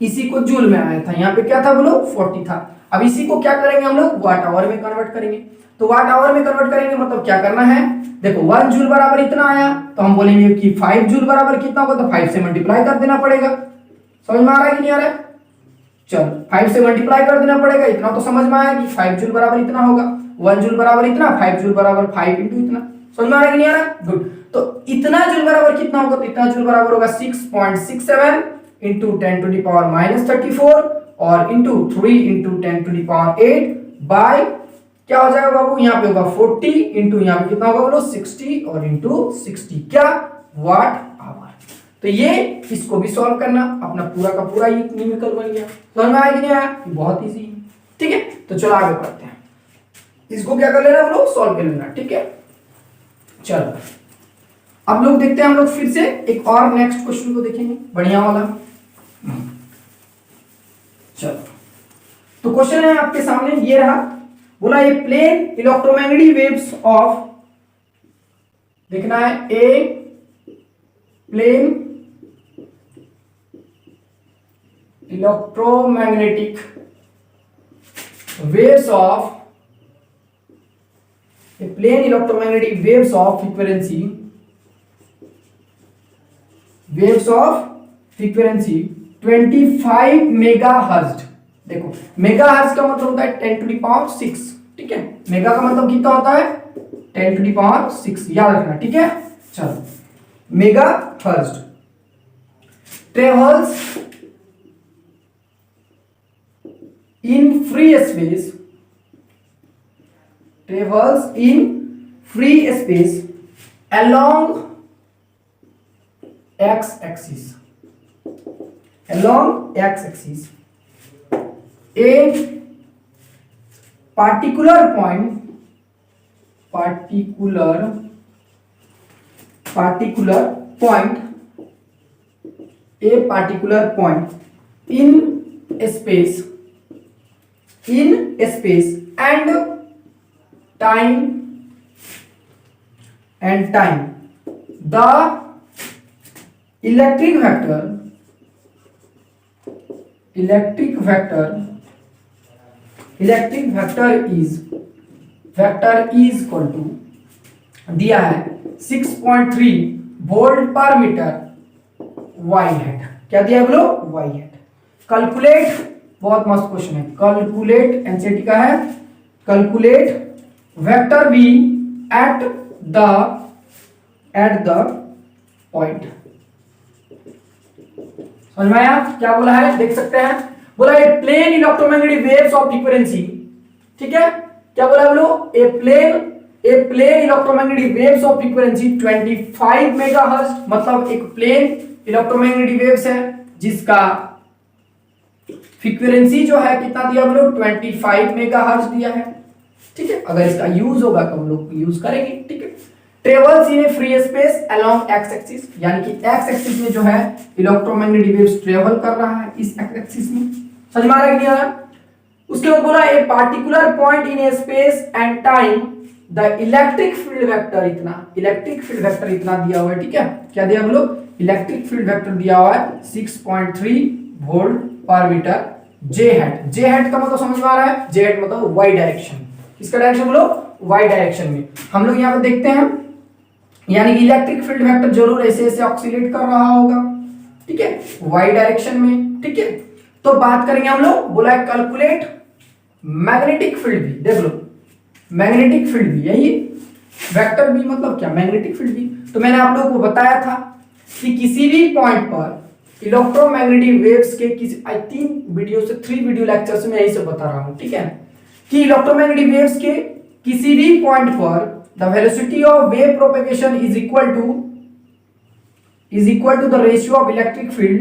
इसी को जूल में आया था, यहाँ पे क्या था बोलो 40 था। अब इसी को क्या करेंगे हम लोग, वाट आवर में कन्वर्ट करेंगे। तो वाट आवर में कन्वर्ट करेंगे मतलब क्या करना है, देखो 1 जूल बराबर इतना आया, तो हम बोलेंगे कि 5 जूल बराबर कितना होगा, तो 5 से मल्टीप्लाई कर देना पड़ेगा। समझ में आ रहा है कि नहीं आ रहा है? चलो 5 से मल्टीप्लाई कर देना पड़ेगा, इतना तो समझ में आया कि 5 जूल बराबर इतना होगा, 1 जूल बराबर इतना, 5 जूल बराबर 5 इंटू इतना। समझ में आ रहा है कि नहीं आ रहा? गुड। तो इतना जूल बराबर कितना होगा? तो इतना जूल बराबर होगा 6.67 into 10 to the power minus 34 और into 3 into 10 to the power 8 by क्या हो जाएगा बाबू? यहाँ पे होगा 40 इंटू यहाँ पे कितना होगा बोलो? 60 और इंटू 60 क्या? Watt hour. तो ये इसको भी सॉल्व करना, अपना पूरा का पूरा ये न्यूमेरिकल बन गया। समझ में आया कि नहीं आया? बहुत इजी है। ठीक है, तो चलो आगे बढ़ते हैं। इसको क्या कर लेना बोलो? सॉल्व कर लेना। ठीक है, चलो अब लोग देखते हैं, हम लोग फिर से एक और नेक्स्ट क्वेश्चन को देखेंगे, बढ़िया वाला। चलो तो क्वेश्चन है आपके सामने ये रहा, बोला ये प्लेन इलेक्ट्रोमैग्नेटिक वेव्स ऑफ, देखना है a plane electromagnetic waves of, a plane electromagnetic waves of frequency 25 megahertz. देखो मेगाहर्ट्ज का मतलब होता है 10 टू द पावर 6। ठीक है, मेगा का मतलब कितना होता है? 10 टू द पावर 6, याद रखना। ठीक है, चलो megahertz travels in free space, travels in free space along x-axis, along x-axis a particular point in space and time the electric vector is equal to दिया है 6.3 वोल्ट पर मीटर y हैट। क्या दिया है बोलो? y hat. कैलकुलेट, बहुत मस्त क्वेश्चन है, कैलकुलेट एनसीईआरटी का है, calculate vector v at the point। समझ में आया क्या बोला है? देख सकते हैं, बोला a plane electromagnetic waves of frequency. ठीक है, क्या बोला बोलो? A plane electromagnetic waves of frequency 25 megahertz, मतलब एक प्लेन इलेक्ट्रोमैग्नेटिक वेव्स है जिसका फ्रीक्वेंसी जो है कितना दिया बोलो? 25 मेगाहर्ट्ज दिया है। ठीक है, अगर इसका यूज होगा तो हम लोग यूज करेंगे। ठीक है, travels in A free space along x axis, यानी कि एक्स एक्सिस में जो है इलेक्ट्रोमैग्नेटिक वेव्स ट्रेवल कर रहा है इस एक्स एक्सिस में। समझ में आ रहा है कि नहीं आ रहा? उसके बाद बोला a particular point in A space and time the electric field vector इतना दिया हुआ है। ठीक है, क्या दिया बोलो? इलेक्ट्रिक फील्ड वेक्टर दिया हुआ है 6.3 वोल्ट पर मीटर जे हैट का मतलब समझ में आ रहा है? जे हैट मतलब वाई डायरेक्शन। किसका डायरेक्शन बोलो? वाई डायरेक्शन में। हम लोग यहाँ पे देखते हैं, यानी कि इलेक्ट्रिक फील्ड वेक्टर जरूर ऐसे ऐसे ऑक्सीलेट कर रहा होगा। ठीक है, वाई डायरेक्शन में। ठीक है, तो बात करेंगे हम लोग, बोला है कैलकुलेट मैग्नेटिक फील्ड भी। देख लो मैग्नेटिक फील्ड भी, यही वेक्टर भी मतलब क्या? मैग्नेटिक फील्ड भी। तो मैंने आप लोगों को बताया था कि किसी भी पॉइंट पर इलेक्ट्रोमैग्नेटिक वेव्स के किसी, आई थिंक वीडियो से 3 वीडियो लेक्चर्स में यही सब बता रहा हूं। ठीक है, कि इलेक्ट्रोमैग्नेटिक वेव्स के किसी भी पॉइंट पर the velocity of wave propagation is equal to the ratio of electric field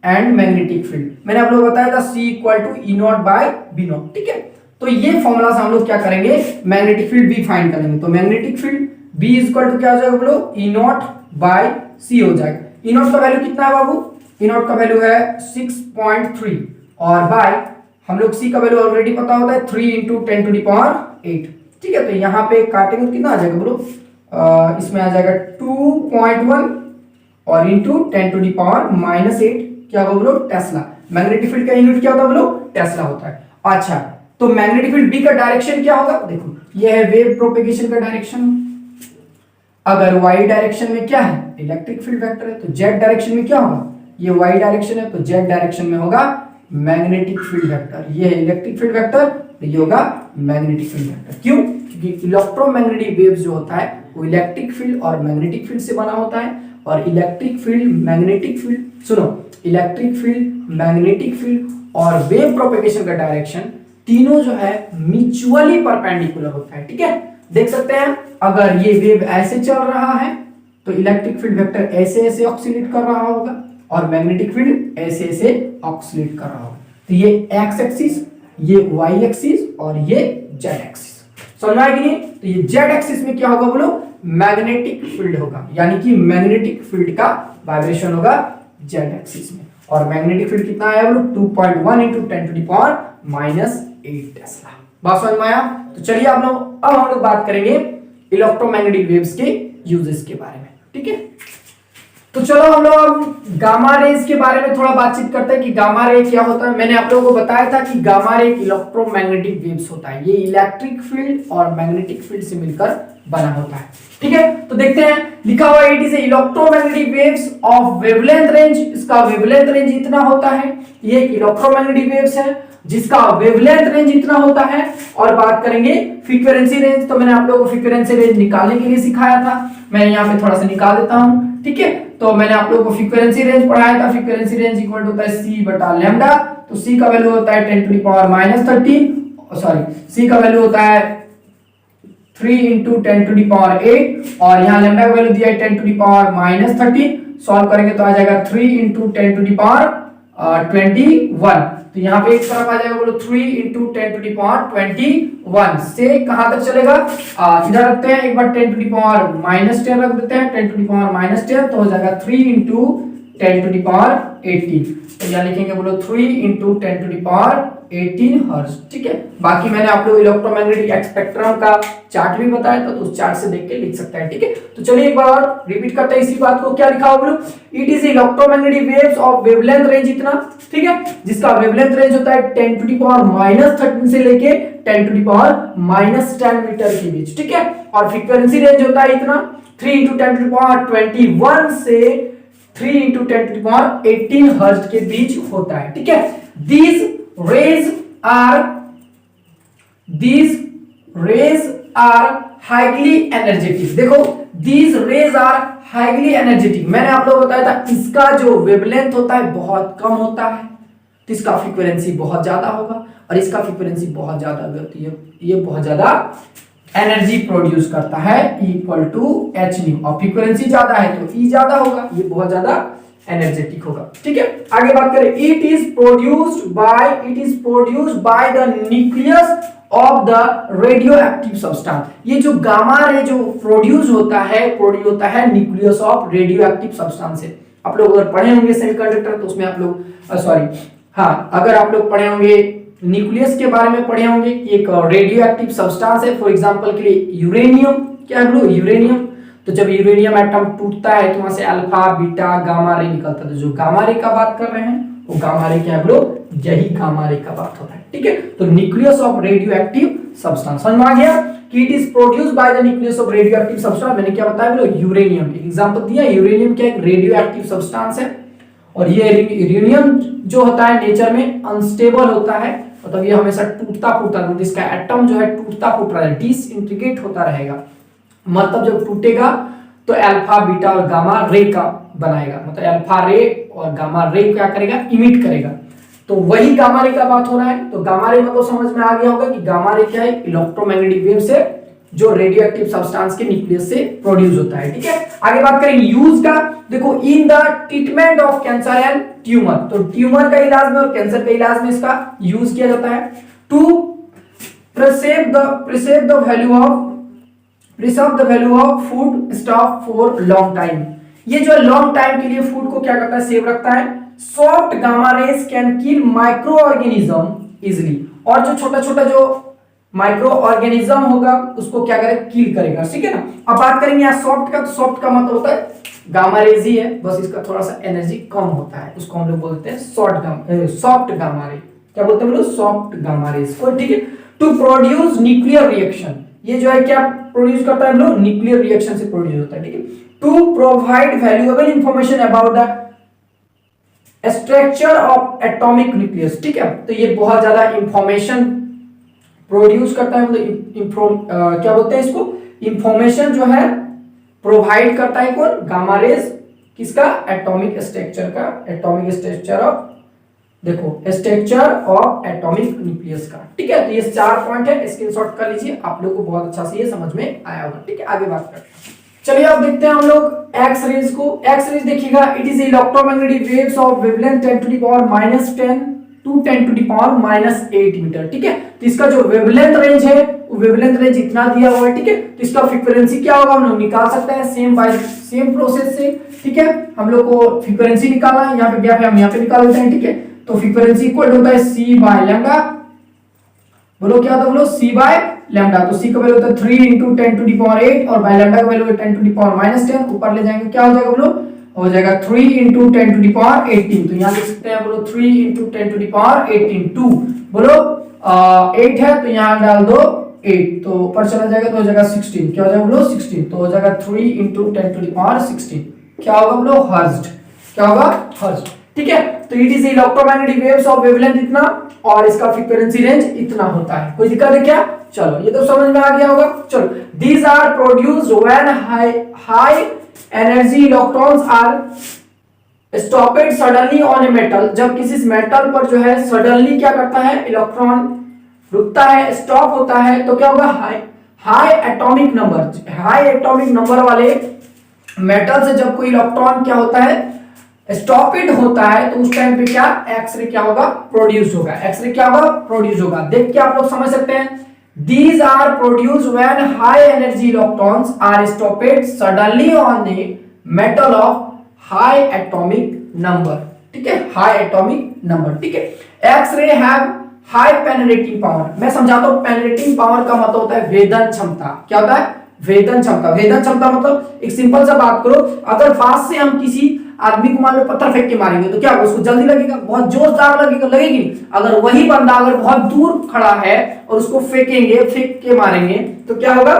and magnetic field. मैंने आप लोग बताया था C equal to E naught by B naught. ठीक है, तो ये फॉर्मूला से हम लोग क्या करेंगे? मैग्नेटिक फील्ड B फाइंड करेंगे। तो magnetic field B is equal to क्या हो जाएगा बोलो? E नॉट बाय C हो जाएगा। E नॉट का वैल्यू कितना है बाबू? E नॉट का वैल्यू है 6.3 और बाय हम लोग C का वैल्यू ऑलरेडी पता होता है 3 इंटू 10 टू द पावर 8। ठीक है, तो यहाँ पे काटेंगे तो कितना आ जाएगा बोलो? इसमें आ जाएगा 2.1 और इंटू 10 टू द पावर -8 क्या होगा बोलो? टेस्ला। मैग्नेटिक फील्ड का यूनिट क्या होता है बोलो? टेस्ला होता है। अच्छा, तो मैग्नेटिक फील्ड B का डायरेक्शन क्या होगा? देखो ये है वेव प्रोपेगेशन का डायरेक्शन। अगर y डायरेक्शन में क्या है? इलेक्ट्रिक फील्ड वेक्टर है, तो z डायरेक्शन में क्या होगा? ये y डायरेक्शन है तो z डायरेक्शन में होगा मैग्नेटिक फील्ड वेक्टर, ये है इलेक्ट्रिक फील्ड वेक्टर, ये होगा मैग्नेटिक फील्ड वेक्टर। क्यों? क्योंकि इलेक्ट्रोमैग्नेटिक वेव्स जो होता है वो इलेक्ट्रिक फील्ड और मैग्नेटिक फील्ड से बना होता है, और इलेक्ट्रिक फील्ड मैग्नेटिक फील्ड, सुनो, इलेक्ट्रिक फील्ड मैग्नेटिक फील्ड और वेव प्रोपेगेशन का डायरेक्शन तीनों जो है म्यूचुअली परपेंडिकुलर होता है। ठीक है, देख सकते हैं अगर ये वेव ऐसे चल रहा है तो इलेक्ट्रिक फील्ड वेक्टर ऐसे ऐसे ऑक्सीलेट कर रहा होगा और मैग्नेटिक फील्ड ऐसे ऐसे ऑक्सीलेट कर रहा होगा। तो ये एक्स एक्सिस, ये वाई एक्सिस और ये जेड एक्सिस, समझ में आया कि नहीं? तो ये जेड एक्सिस में क्या होगा बोलो? मैग्नेटिक फील्ड होगा, यानी कि मैग्नेटिक फील्ड का वाइब्रेशन होगा जेड एक्सिस में। और मैग्नेटिक फील्ड कितना आया बोलो? 2.1 × 10⁻⁸ टेस्ला। बात समझ में आया? तो चलिए अब हम लोग बात करेंगे इलेक्ट्रोमैग्नेटिक वेव्स के यूजेस के बारे में। ठीक है, तो चलो हम लोग अब गामा रेज के बारे में थोड़ा बातचीत करते हैं कि गामा रे क्या होता है। मैंने आप लोगों को बताया था कि गामा रे एक इलेक्ट्रोमैग्नेटिक वेव्स होता है, ये इलेक्ट्रिक फील्ड और मैग्नेटिक फील्ड से मिलकर बना होता है। ठीक है, तो देखते हैं, लिखा हुआ है it is electromagnetic waves of wavelength range, इसका वेवलेंथ रेंज इतना होता है। ये एक इलेक्ट्रोमैग्नेटिक वेव्स है जिसका वेवलेंथ रेंज इतना होता है। और बात करेंगे फ्रीक्वेंसी रेंज, तो मैंने आप लोगों को फ्रीक्वेंसी रेंज निकालने के लिए सिखाया था, मैं यहाँ पे थोड़ा सा निकाल देता हूँ। ठीक है, तो मैंने आप लोगों को फ्रीक्वेंसी रेंज पढ़ाया था, फ्रीक्वेंसी रेंज इक्वल होता है c/λ। तो c का वैल्यू होता है 10⁻⁻13, सॉरी c का वैल्यू होता है 3 × 10⁸, और यहाँ लैम्डा का वैल्यू दिया है 10⁻⁻13। सॉल्व करेंगे तो आ जाएगा 3 × 10⁻21। तो यहाँ पे एक तरफ आ जाएगा बोलो 3 × 10⁻21 से कहां तक चलेगा? इधर रखते हैं एक बार 10⁻⁻10 रख देते हैं, 10⁻⁻10 तो हो जाएगा 3 × 10⁻18। तो यहाँ लिखेंगे बोलो 3 × 10⁻18 हर्ट्ज। ठीक है, बाकी मैंने आप लोग इलेक्ट्रोमैग्नेटिक स्पेक्ट्रम का चार्ट भी बताया था, तो उस चार्ट से देख के लिख सकते हैं। ठीक है, तो चलिए एक बार और रिपीट करते हैं इसी बात को। क्या लिखा हुआ बोलो? It is electromagnetic waves of wavelength range इतना, ठीक है, जिसका वेवलेंथ रेंज होता है 10⁻⁻13 से लेके 10⁻⁻10 मीटर के बीच। ठीक है, और फ्रीक्वेंसी रेंज होता है इतना 3 × 10⁻21 से 3 × 10⁻18 हर्ट्ज के बीच होता है। ठीक है, these rays are highly energetic। देखो, these rays are highly energetic, मैंने आप लोगों को बताया था इसका जो वेवलेंथ होता है बहुत कम होता है, तो इसका फ्रीक्वेंसी बहुत ज्यादा होगा, और इसका फ्रीक्वेंसी बहुत ज्यादा होती है, ये बहुत ज्यादा एनर्जी प्रोड्यूस करता है इक्वल टू h, और फ्रीक्वेंसी ज्यादा है तो E ज्यादा होगा, ये बहुत ज्यादा एनर्जेटिक होगा। ठीक है, आगे बात करें, it is produced by the nucleus of the radio active substance. ये जो गामा रे जो प्रोड्यूस होता है nucleus of radio active substance से। आप लोग अगर पढ़े होंगे सेमीकंडक्टर तो उसमें आप लोग अगर आप लोग पढ़े होंगे न्यूक्लियस के बारे में पढ़े होंगे कि एक रेडियो एक्टिव सब्सटेंस है। फॉर एग्जांपल के लिए यूरेनियम, क्या है बोलो? यूरेनियम। तो जब यूरेनियम एटम टूटता है तो वहां से अल्फा बीटा गामा रे निकलता है, तो जो गामा रे का बात कर रहे हैं वो गामा रे क्या है बोलो? यही गामा रे का बात हो रहा है। ठीक है, तो nucleus of radio active substance समझ में आ गया कि it is produced by the nucleus of radio active substance. मैंने क्या बताया बोलो? यूरेनियम, एग्जांपल दिया, यूरेनियम क्या एक रेडियो एक्टिव सब्सटेंस है, और ये यूरेनियम जो होता है नेचर में अनस्टेबल होता है, मतलब ये हमेशा टूटता फूटता, इसका एटम जो है टूटता फूट रहा है, डिसइंटीग्रेट होता रहेगा, मतलब जब टूटेगा तो अल्फा बीटा और गामा रे का बनाएगा, मतलब अल्फा रे और गामा रे क्या करेगा? इमिट करेगा। तो वही गामा रे का बात हो रहा है। तो गामा रे मतलब समझ में आ गया होगा कि गामा रे क्या है? इलेक्ट्रोमैग्नेटिक वेव से जो रेडियो एक्टिव सब्सटेंस के न्यूक्लियस से प्रोड्यूस होता है। ठीक है, आगे बात करेंगे यूज का। देखो, in the treatment of cancer and tumour, तो ट्यूमर का इलाज में और कैंसर के इलाज में इसका यूज किया जाता है। To preserve the value of food stock for long time, ये जो लॉन्ग टाइम के लिए फूड को क्या करता है? सेव रखता है। Soft gamma rays can kill micro organism easily, और जो छोटा छोटा जो माइक्रो ऑर्गेनिज्म होगा उसको क्या करेगा? किल करेगा। ठीक है ना। अब बात करेंगे यहाँ सॉफ्ट का, तो सॉफ्ट का मतलब होता है गामा रेज ही है, बस इसका थोड़ा सा एनर्जी कम होता है, उसको हम लोग बोलते हैं सॉफ्ट गामा रे। क्या बोलते हैं? सॉफ्ट गामा रेज को। ठीक है, टू प्रोड्यूस न्यूक्लियर रिएक्शन, ये जो है क्या प्रोड्यूस करता है? लोग न्यूक्लियर रिएक्शन से प्रोड्यूस होता है। ठीक है, to provide valuable information about the structure of atomic nucleus, ठीक है। तो ये बहुत ज्यादा इंफॉर्मेशन प्रोड्यूस करता है, मतलब क्या बोलते हैं इसको, इंफॉर्मेशन जो है प्रोवाइड करता है कौन, गामा रेज, किसका, एटॉमिक स्ट्रक्चर का, एटॉमिक स्ट्रक्चर ऑफ, देखो स्ट्रक्चर ऑफ एटॉमिक न्यूक्लियस का, ठीक है। तो ये 4 पॉइंट है, स्क्रीनशॉट कर लीजिए, आप लोगों को बहुत अच्छा से ये समझ में आया होगा, ठीक है। आगे बात करते हैं, चलिए अब देखते हैं हम लोग एक्स रेज को। एक्स रेज देखिएगा, it is electromagnetic waves of wavelength 10 to the power -10 to 10 to the power -8 metre, ठीक है। तो इसका जो वेवलेंथ रेंज है वो वेवलेंथ रेंज इतना दिया हुआ है, ठीक है। तो इसका फ्रीक्वेंसी क्या होगा हम लोग निकाल सकते हैं सेम प्रोसेस से, ठीक है। हम लोग को फ्रीक्वेंसी निकालना है, यहाँ पे गैप है, हम यहाँ पे निकाल लेते हैं, ठीक है। तो फ्रीक्वेंसी इक्वल होता है c बाय लैम्डा, बोलो क्या होता है बोलो, c बाय लैम्डा। तो c का वैल्यू होता है 3 × 10 टू द पावर 8 और बाय लैम्डा का वैल्यू है 10 टू द पावर -10, ऊपर ले जाएंगे क्या हो जाएगा बोलो, हो जाएगा 3 × 10 टू द पावर 18। तो यहाँ लिख सकते हैं बोलो 3 × 10 टू द पावर 18, 2 बोलो 8 है तो यहाँ डाल दो 8, तो ऊपर चला जाएगा तो हो जाएगा 16, क्या हो जाएगा बोलो 16, तो हो जाएगा 3 × 10 टू द पावर 16, क्या होगा बोलो हर्ट्ज, क्या होगा हर्ट्ज, ठीक है। तो it is electromagnetic waves of wavelength इतना और इसका फ्रीक्वेंसी रेंज इतना होता है, कोई दिक्कत है क्या, चलो ये तो समझ में आ गया होगा। चलो these are produced when high energy electrons are stopped suddenly on a metal, जब किसी मेटल पर जो है सडनली क्या करता है, इलेक्ट्रॉन रुकता है, स्टॉप होता है, तो क्या होगा, हाई एटॉमिक नंबर वाले मेटल से जब कोई इलेक्ट्रॉन क्या होता है, स्टॉपेड होता है, तो उस टाइम पे क्या एक्सरे क्या होगा, प्रोड्यूस होगा, एक्सरे क्या होगा, प्रोड्यूस होगा। देख के आप लोग समझ सकते हैं, these are produced when high energy electrons are stopped suddenly on a metal of high atomic number, ठीक है, high atomic number, ठीक है। X ray have high penetrating power, मैं समझाता हूं, पेनिट्रेटिंग पावर का मतलब होता है वेदन क्षमता, क्या होता है, वेदन क्षमता। वेदन क्षमता मतलब एक सिंपल सा बात करो, अगर पास से हम किसी आदमी को मान लो पत्थर फेंक के मारेंगे तो क्या उसको जल्दी लगेगा, बहुत जोरदार लगेगी। अगर वही बंदा अगर बहुत दूर खड़ा है और उसको फेंक के मारेंगे तो क्या होगा,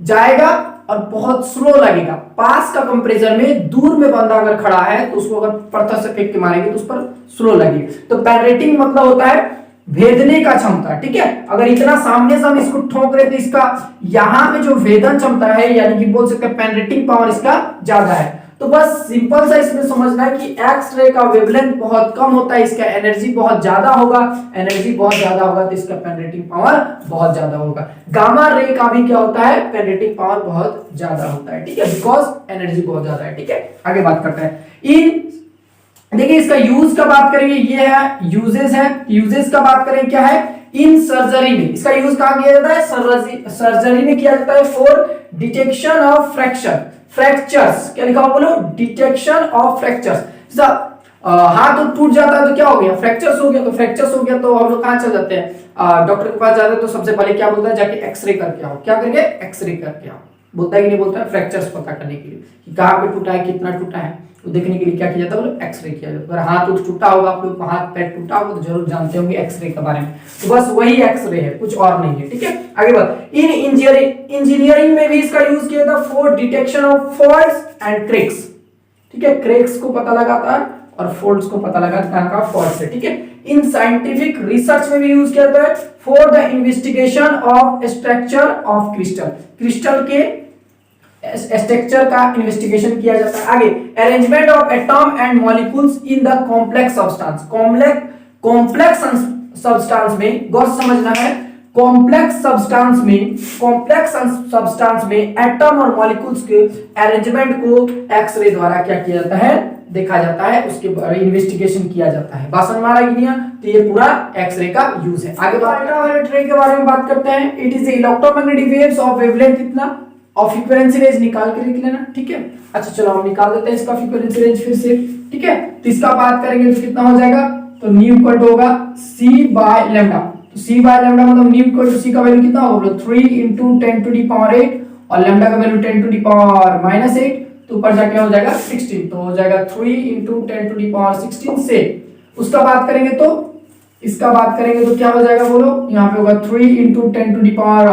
जाएगा और बहुत स्लो लगेगा। पास का कंपैरिजन में दूर में बंदा अगर खड़ा है तो उसको अगर पत्थर से फेंक के मारेंगे तो उस पर स्लो लगेगा। तो पेनिट्रेटिंग मतलब होता है भेदने का क्षमता, ठीक है। अगर इतना सामने से हम इसको ठोक रहे तो इसका यहाँ पे जो वेदन क्षमता है, यानी कि बोल सकते हैं पेनिट्रेटिंग पावर इसका ज्यादा है। तो बस सिंपल सा इसमें समझना है कि एक्स रे का वेवलेंथ बहुत कम होता है, इसका एनर्जी बहुत ज्यादा होगा, तो इसका पेनिट्रेटिंग पावर बहुत ज्यादा होगा। गामा रे का भी क्या होता है, पेनिट्रेटिंग पावर बहुत ज्यादा होता है, ठीक है, बिकॉज एनर्जी बहुत ज्यादा है, ठीक है। आगे बात करते हैं, देखिए इसका यूज का बात करेंगे, ये है यूजेस है, यूजेस का बात करें क्या है, इन सर्जरी में इसका यूज कहां किया जाता है, सर्जरी में किया जाता है फॉर डिटेक्शन ऑफ फ्रैक्चर्स, क्या लिखा हुआ बोलो, डिटेक्शन ऑफ फ्रैक्चर्स। हाथ टूट जाता है तो क्या हो गया, फ्रैक्चर्स हो गया, तो हम लोग कहां चल जाते हैं, डॉक्टर के पास जाते हैं, तो सबसे पहले क्या बोलता है, जाके एक्सरे करके आओ, क्या करेंगे, एक्सरे करके आओ, बोलता है कि नहीं बोलता है, फ्रैक्चर्स पता करने के लिए कि कहां पे टूटा है, कितना टूटा है, तो देखने के लिए क्या किया जाता है बोलो, एक्सरे किया जाता है। अगर हाथ टूटा होगा, आप लोग हाथ पैर टूटा होगा तो जरूर जानते होंगे एक्सरे के बारे में, तो बस वही एक्सरे है, कुछ और नहीं है, ठीक है। आगे बात, इन इंजीनियरिंग में भी इसका यूज किया जाता है for detection of faults and cracks, ठीक है, क्रैक्स को पता लगाता है और फॉल्ट्स को पता लगाता है, कहां फॉल्ट्स है, ठीक है। इन साइंटिफिक रिसर्च में भी यूज किया जाता है for the investigation of structure of crystal के स्ट्रक्चर का इन्वेस्टिगेशन किया जाता है। आगे, arrangement of atom and molecules in the complex substance में गौर समझना है, कॉम्प्लेक्स सब्सटेंस में एटम और मॉलिक्यूल्स के अरेंजमेंट को एक्सरे द्वारा क्या किया जाता है, देखा जाता है, उसके बारे में इन्वेस्टिगेशन किया जाता है। बात समझ में आ रहा है कि नहीं, तो ये पूरा एक्सरे का यूज है। आगे अल्ट्रावायलेट रे के बारे में बात करते हैं, it is electromagnetic waves of wavelength इतना और फ्रीक्वेंसी रेंज निकाल के लिख लेना, ठीक है। अच्छा चलो हम निकाल देते हैं इसका फ्रीक्वेंसी रेंज फिर से, ठीक है। तो इसका बात करेंगे तो कितना हो जाएगा, तो न्यू इक्वल टू होगा c बाय लैम्डा, तो c बाय लैम्डा मतलब न्यू इक्वल टू c का वैल्यू कितना होगा, 3 × 10 टू द पावर 8 और लैम्डा का वैल्यू 10 टू द पावर -8, तो ऊपर जाके हो जाएगा 16, तो हो जाएगा 3 × 10 टू द पावर 16 से। उसका बात करेंगे तो इसका बात करेंगे तो क्या हो जाएगा बोलो, यहाँ पे होगा 3 × 10 टू द पावर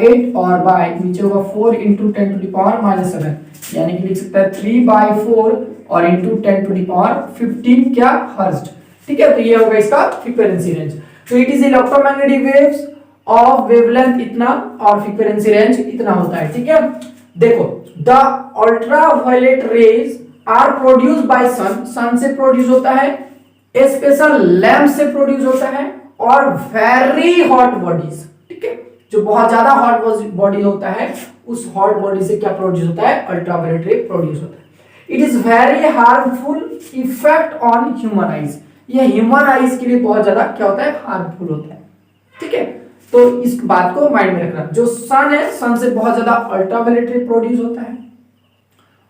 8 और बाय नीचे होगा 4 × 10 टू द पावर -7, यानी कि लिख सकता है 3/4 और इंटू 10 टू द पावर 15 क्या हर्ट्ज। ठीक है, तो ये होगा इसका फ्रीक्वेंसी रेंज। तो it is electromagnetic waves of wavelength इतना और फ्रीक्वेंसी रेंज इतना होता है। ठीक है, देखो the ultraviolet rays are produced by sun, sun से प्रोड्यूस होता है, स्पेशल लैंप से प्रोड्यूस होता है, और वेरी हॉट बॉडीज। ठीक है, जो बहुत ज्यादा हॉट बॉडी होता है उस हॉट बॉडी से क्या प्रोड्यूस होता है, अल्ट्रावायलेट रे प्रोड्यूस होता है। It is very harmful effect on human eyes, ये ह्यूमन आईज के लिए बहुत ज्यादा क्या होता है, हार्मफुल होता है। ठीक है, तो इस बात को माइंड में रखना, जो सन है, सन से बहुत ज्यादा अल्ट्रावायलेट रे प्रोड्यूस होता है।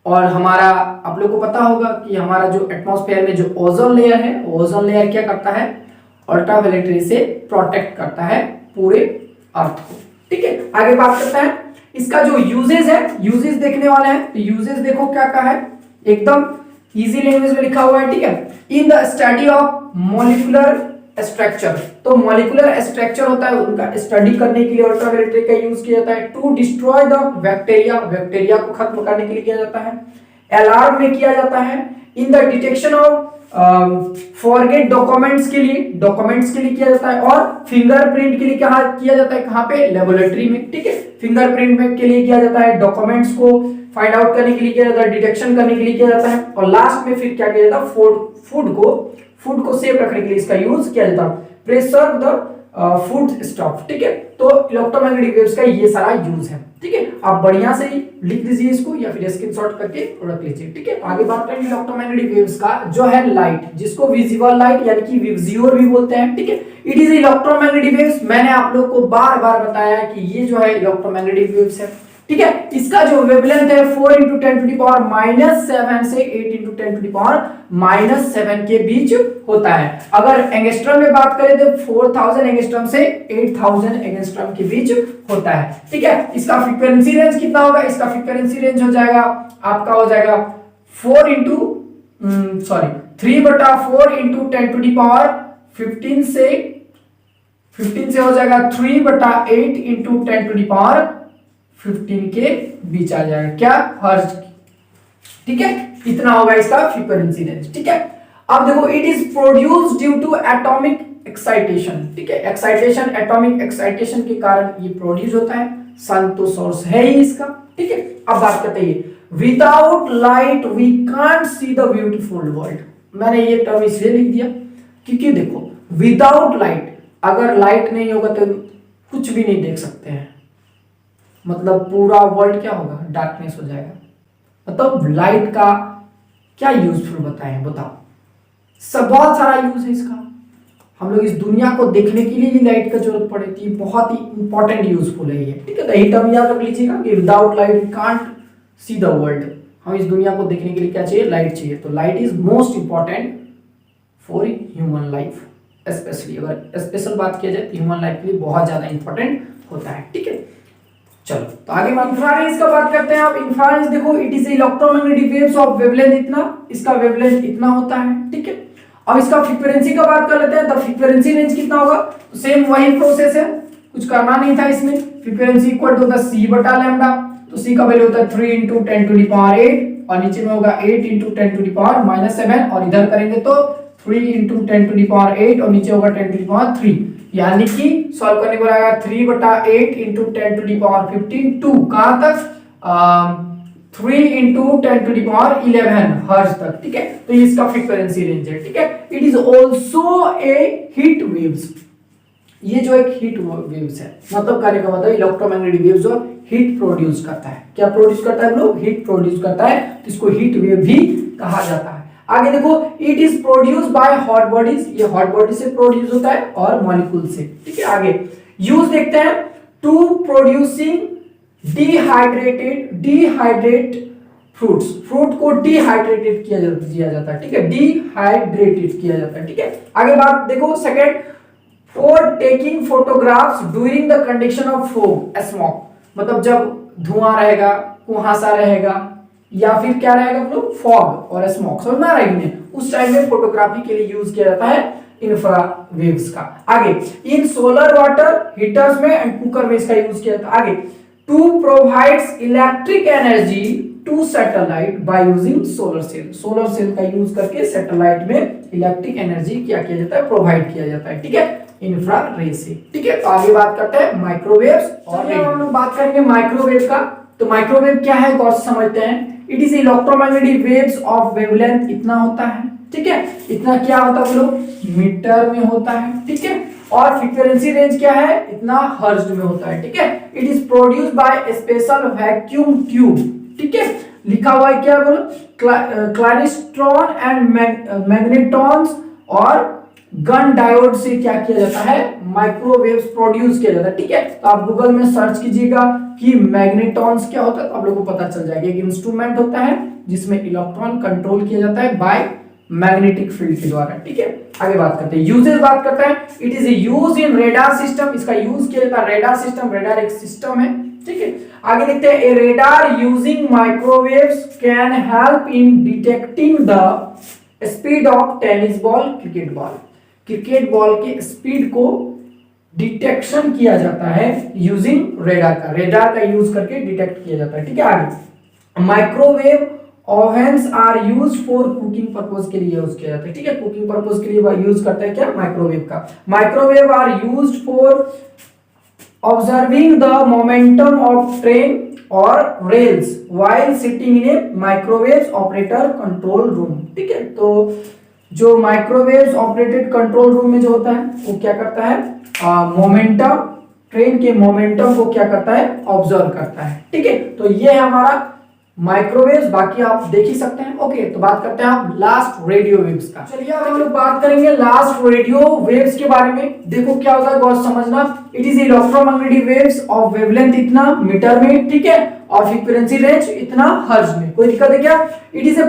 और हमारा आप लोग को पता होगा कि हमारा जो एटमॉस्फेयर में जो ओजोन लेयर है, ओजोन लेयर क्या करता है, अल्ट्रावायलेट रे से प्रोटेक्ट करता है पूरे अर्थ को। ठीक है, आगे बात करते हैं इसका जो यूजेस है, यूजेस देखने वाले हैं। तो यूजेस देखो क्या कहा है, एकदम इजी लैंग्वेज में लिखा हुआ है। ठीक है, in the study of molecular structure, तो मॉलिक्यूलर स्ट्रक्चर होता है उनका स्टडी करने के लिए अल्ट्रावायलेट रे का यूज किया जाता है। To destroy the bacteria, bacteria को खत्म करने के लिए किया जाता है। अलार्म में किया जाता है। In the detection of forget documents के लिए, डॉक्यूमेंट्स के लिए किया जाता है। और फिंगरप्रिंट के लिए क्या किया जाता है, कहां पे, लेबोरेटरी में। ठीक है, फिंगरप्रिंट में के लिए किया जाता है, डॉक्यूमेंट्स को फाइंड आउट करने के लिए किया जाता है, डिटेक्शन करने के लिए किया जाता है। और लास्ट में फिर क्या किया जाता है, फूड को सेफ रखने के लिए इसका यूज किया जाता है, प्रिजर्व द फूड स्टफ। ठीक है, तो इलेक्ट्रोमैग्नेटिक वेव्स का ये सारा यूज है। ठीक है, आप बढ़िया से ही लिख लीजिए इसको या फिर स्क्रीनशॉट करके रख लीजिए। ठीक है, आगे बात करेंगे इलेक्ट्रोमैग्नेटिक वेव्स का, जो है लाइट, जिसको विजिबल लाइट यानी कि विजियोर भी बोलते हैं। ठीक है, इट इज इलेक्ट्रोमैग्नेटिक वेव्स, मैंने आप लोग को बार बार बताया कि ये जो है इलेक्ट्रोमैग्नेटिक वेव्स है। ठीक है, इसका जो वेवलेंथ है 4 × 10 टू द पावर -7 से 8 × 10 टू द पावर -7 के बीच होता है। अगर एंगस्ट्रम में बात करें तो 4000 एंगस्ट्रम से 8000 एंगस्ट्रम के बीच होता है। ठीक है, इसका फ्रीक्वेंसी रेंज कितना होगा, इसका फ्रीक्वेंसी रेंज हो जाएगा आपका, हो जाएगा 3/4 × 10 टू द पावर 15 से हो जाएगा 3/8 × 10 टू द पावर 15 के बीच आ जाएगा क्या, हर्ट्ज। ठीक है, इतना होगा इसका फ्रीक्वेंसी रेंज। ठीक है, अब देखो it is produced due to atomic excitation. ठीक है, एक्साइटेशन, एटॉमिक एक्साइटेशन के कारण ये प्रोड्यूस होता है। सन तो सोर्स है ही इसका। ठीक है, अब बात करते हैं without light we can't see the beautiful world. मैंने ये टर्म इसलिए लिख दिया क्योंकि देखो विदाउट लाइट, अगर लाइट नहीं होगा तो कुछ भी नहीं देख सकते हैं, मतलब पूरा वर्ल्ड क्या होगा, डार्कनेस हो जाएगा। मतलब लाइट का क्या यूजफुल बताएं, बताओ। सब बहुत सारा यूज है इसका, हम लोग इस दुनिया को देखने के लिए लाइट का जरूरत पड़ती है, बहुत ही इंपॉर्टेंट यूजफुल है ये। ठीक है, तो यही टर्म याद रख लीजिएगा कि without light we can't see the world. हम इस दुनिया को देखने के लिए क्या चाहिए, लाइट चाहिए। तो light is most important for human life, specially अगर स्पेशल बात किया जाए तो ह्यूमन लाइफ के लिए बहुत ज्यादा इंपॉर्टेंट होता है। ठीक है, चलो तो आगे इंफ्रारेंज का बात करते हैं। आप इंफ्रारेंज देखो, it is electromagnetic waves of wavelength इतना, इसका वेवलेंथ इतना होता है। ठीक है, अब इसका फ्रीक्वेंसी का बात कर लेते हैं। तो फ्रीक्वेंसी रेंज कितना होगा, तो सेम वही प्रोसेस है, कुछ करना नहीं था इसमें। फ्रीक्वेंसी इक्वल टू होता है c/λ, तो c का वैल्यू होता है 3 × 10 टू द पावर 8 और नीचे में होगा 8 × 10 टू द पावर -7 और इधर करेंगे तो 3 × 10 टू द पावर 8 और नीचे होगा 10 टू द पावर 3, यानी कि सॉल्व करने को आएगा 3/8 × 10 टू द पावर 15 2 कहां तक, 3 × 10 टू द पावर 11 हर्ट्ज तक। ठीक है, तो ये इसका फ्रीक्वेंसी रेंज है। ठीक है, it is also a heat waves, ये जो एक हीट वेव्स है, मतलब कहने का मतलब इलेक्ट्रोमैग्नेटिक वेव्स जो हीट प्रोड्यूस करता है। क्या प्रोड्यूस करता है लोग, हीट प्रोड्यूस करता है, तो इसको हीट वेव भी कहा जाता है। आगे देखो, it is produce by hot bodies, ये हॉट बॉडी से प्रोड्यूस होता है और मॉलिक्यूल से। ठीक है, आगे यूज देखते हैं, to producing dehydrate fruits, fruit को डिहाइड्रेटेड किया जाता है। ठीक है, डिहाइड्रेटेड किया जाता है। ठीक है, आगे बात देखो second, for taking photographs during the condition of fog smoke, मतलब जब धुआं रहेगा, कुहासा रहेगा या फिर क्या रहेगा लोग, फॉग और स्मोक, समझ में आ रहा है, उस टाइम में फोटोग्राफी के लिए यूज किया जाता है इंफ्रावेव्स का। आगे इन सोलर वाटर हीटर्स में एंड कुकर में इसका यूज किया जाता है। आगे to provides electric energy to satellite by using solar cell. Solar cell का यूज करके सैटेलाइट में इलेक्ट्रिक एनर्जी क्या किया जाता है, प्रोवाइड किया जाता है, ठीक है, इंफ्रारेड से, ठीक है। तो आगे बात करते हैं माइक्रोवेव्स, और हम लोग बात करेंगे माइक्रोवेव का। तो माइक्रोवेव क्या है, गौर से समझते हैं। It is electromagnetic waves of wavelength इतना होता है, ठीक है, इतना क्या होता है बोलो, मीटर में होता है, ठीक है, और फ्रीक्वेंसी रेंज क्या है, इतना हर्ट्ज में होता है, ठीक है। It is produced by special vacuum tube, ठीक है, लिखा हुआ है क्या बोलो, क्लाइस्ट्रॉन एंड मैग्नेट्रॉन्स और गन डायोड से क्या किया जाता है, माइक्रोवेव्स प्रोड्यूस किया जाता है, ठीक है। तो आप गूगल में सर्च कीजिएगा कि मैग्नेट्रॉन्स क्या होता है, तो आप लोगों को पता चल जाएगा। एक इंस्ट्रूमेंट होता है जिसमें इलेक्ट्रॉन कंट्रोल किया जाता है बाय मैग्नेटिक फील्ड के द्वारा, ठीक है। आगे बात करते हैं, यूजेस बात करते हैं। It is use in radar system, इसका यूज किया जाता है रेडार सिस्टम। रेडार एक सिस्टम है, ठीक है। आगे देखते हैं, a radar using microwaves can help in detecting the speed of tennis ball, cricket ball. Cricket ball के स्पीड को डिटेक्शन किया जाता है यूजिंग रेडार का, रेडार का यूज करके डिटेक्ट किया जाता है, ठीक है। आगे microwave ovens are use for cooking purpose के लिए यूज किया जाता है, ठीक है, कुकिंग पर्पस के लिए यूज करते हैं क्या, माइक्रोवेव का। Microwave are used for observing the momentum of train और rails while sitting in a microwave operator control room, ठीक है। तो जो माइक्रोवेव ऑपरेटेड कंट्रोल रूम में जो होता है वो क्या करता है, मोमेंटम, ट्रेन के मोमेंटम को क्या करता है, ऑब्जर्व करता है, ठीक है। तो ये है हमारा माइक्रोवेव्स, बाकी आप देख ही सकते हैं। ओके, तो बात करते हैं आप लास्ट रेडियो वेव्स का। चलिए अब हम लोग बात करेंगे लास्ट रेडियो वेव्स के बारे में। देखो क्या होता है, गौर समझना। It is electromagnetic waves of wavelength इतना मीटर में, ठीक है, और फ्रीक्वेंसी रेंज इतना हर्ट्ज में। कोई दिक्कत है क्या? It is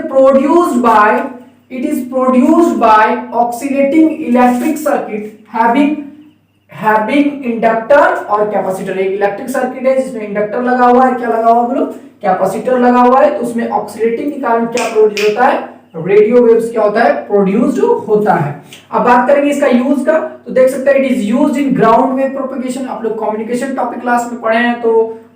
produced by oscillating electric circuit having inductor और कैपेसिटर। एक इलेक्ट्रिक सर्किट है जिसमें इंडक्टर लगा हुआ है, क्या लगा हुआ बोलो, कैपेसिटर लगा हुआ है। तो उसमें ऑक्सीलेटिंग के कारण क्या प्रोड्यूस होता है, रेडियो वेव्स क्या होता है, प्रोड्यूस्ड होता है। अब बात करेंगे इसका यूज का, तो देख सकते हैं it is used in ground wave propagation. आप लोग कम्युनिकेशन टॉपिक क्लास में पढ़े हैं तो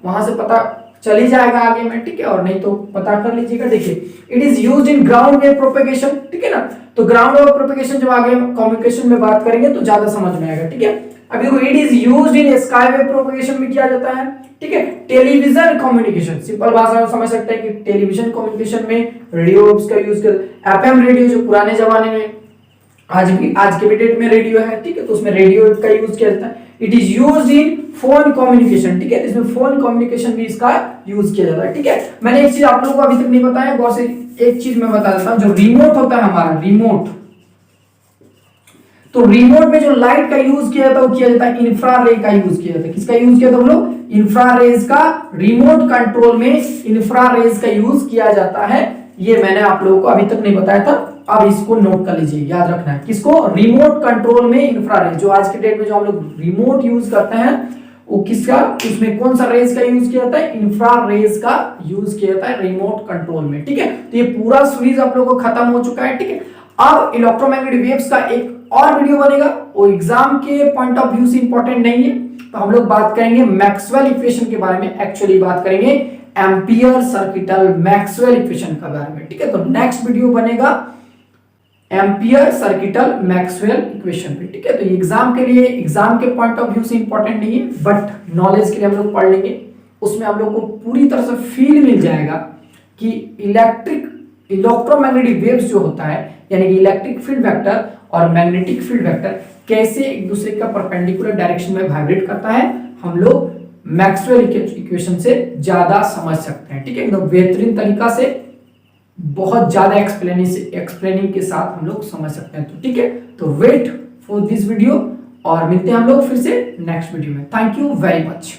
वहां से पता चल ही जाएगा आगे में, ठीक है, और नहीं तो पता कर लीजिएगा। देखिए it is used in ground wave propagation, ठीक है ना। तो ग्राउंड वेव प्रोपेगेशन जब आगे कम्युनिकेशन में बात करेंगे तो ज्यादा समझ में आएगा, ठीक है। अभी देखो it is used in sky wave propagation में किया जाता है, ठीक है। टेलीविजन कम्युनिकेशन, सिंपल भाषा में समझ सकते हैं कि टेलीविजन कम्युनिकेशन में रेडियो वेव्स का यूज कर, एफएम रेडियो जो पुराने जमाने में, आज के डेट में रेडियो है, ठीक है, तो उसमें रेडियो वेव का यूज किया जाता है। It is used in phone communication, ठीक है, इसमें फोन कम्युनिकेशन भी इसका यूज किया जाता है, ठीक है। मैंने एक चीज आप लोगों को अभी तक नहीं बताया, गौर से एक चीज मैं बता देता हूं, जो रिमोट होता है हमारा रिमोट, तो रिमोट में जो लाइट का यूज किया जाता है वो किया जाता है इंफ्रारे का यूज किया जाता है। किसका यूज किया था बोलो, इंफ्रारेज का। रिमोट कंट्रोल में इंफ्रारेज का यूज किया जाता है, ये मैंने आप लोगों को अभी तक नहीं बताया था। अब इसको नोट कर लीजिए, याद रखना है किसको, रिमोट कंट्रोल में इंफ्रारेज। जो आज के डेट में जो हम लोग रिमोट यूज करते हैं वो किसका, उसमें कौन सा रेज का यूज किया जाता है, इंफ्रारेज का यूज किया जाता है रिमोट कंट्रोल में, ठीक है। तो ये पूरा सीरीज आप लोगों को खत्म हो चुका है, ठीक है। अब इलेक्ट्रोमैग्नेटिक वेव्स का एक और वीडियो बनेगा, वो एग्जाम के पॉइंट ऑफ व्यू से इंपॉर्टेंट नहीं है, तो हम लोग बात करेंगे मैक्सवेल इक्वेशन के बारे में। एक्चुअली बात करेंगे एम्पियर सर्किटल मैक्सवेल इक्वेशन के बारे में, ठीक है। तो नेक्स्ट वीडियो बनेगा एम्पियर सर्किटल मैक्सवेल इक्वेशन पे, ठीक है। तो एग्जाम के लिए, एग्जाम के पॉइंट ऑफ व्यू से इंपॉर्टेंट नहीं है, बट नॉलेज के लिए हम लोग पढ़ लेंगे। उसमें हम लोग को पूरी तरह से फील मिल जाएगा कि इलेक्ट्रोमैग्नेटिक वेव्स जो होता है, यानी कि इलेक्ट्रिक फील्ड वेक्टर और मैग्नेटिक फील्ड वेक्टर कैसे एक दूसरे का परपेंडिकुलर डायरेक्शन में वाइब्रेट करता है, हम लोग मैक्सवेल इक्वेशन से ज्यादा समझ सकते हैं, ठीक है। एकदम बेहतरीन तरीका से, बहुत ज्यादा एक्सप्लेनिंग के साथ हम लोग समझ सकते हैं, तो ठीक है। तो वेट फॉर दिस वीडियो और मिलते हैं हम लोग फिर से नेक्स्ट वीडियो में। Thank you very much.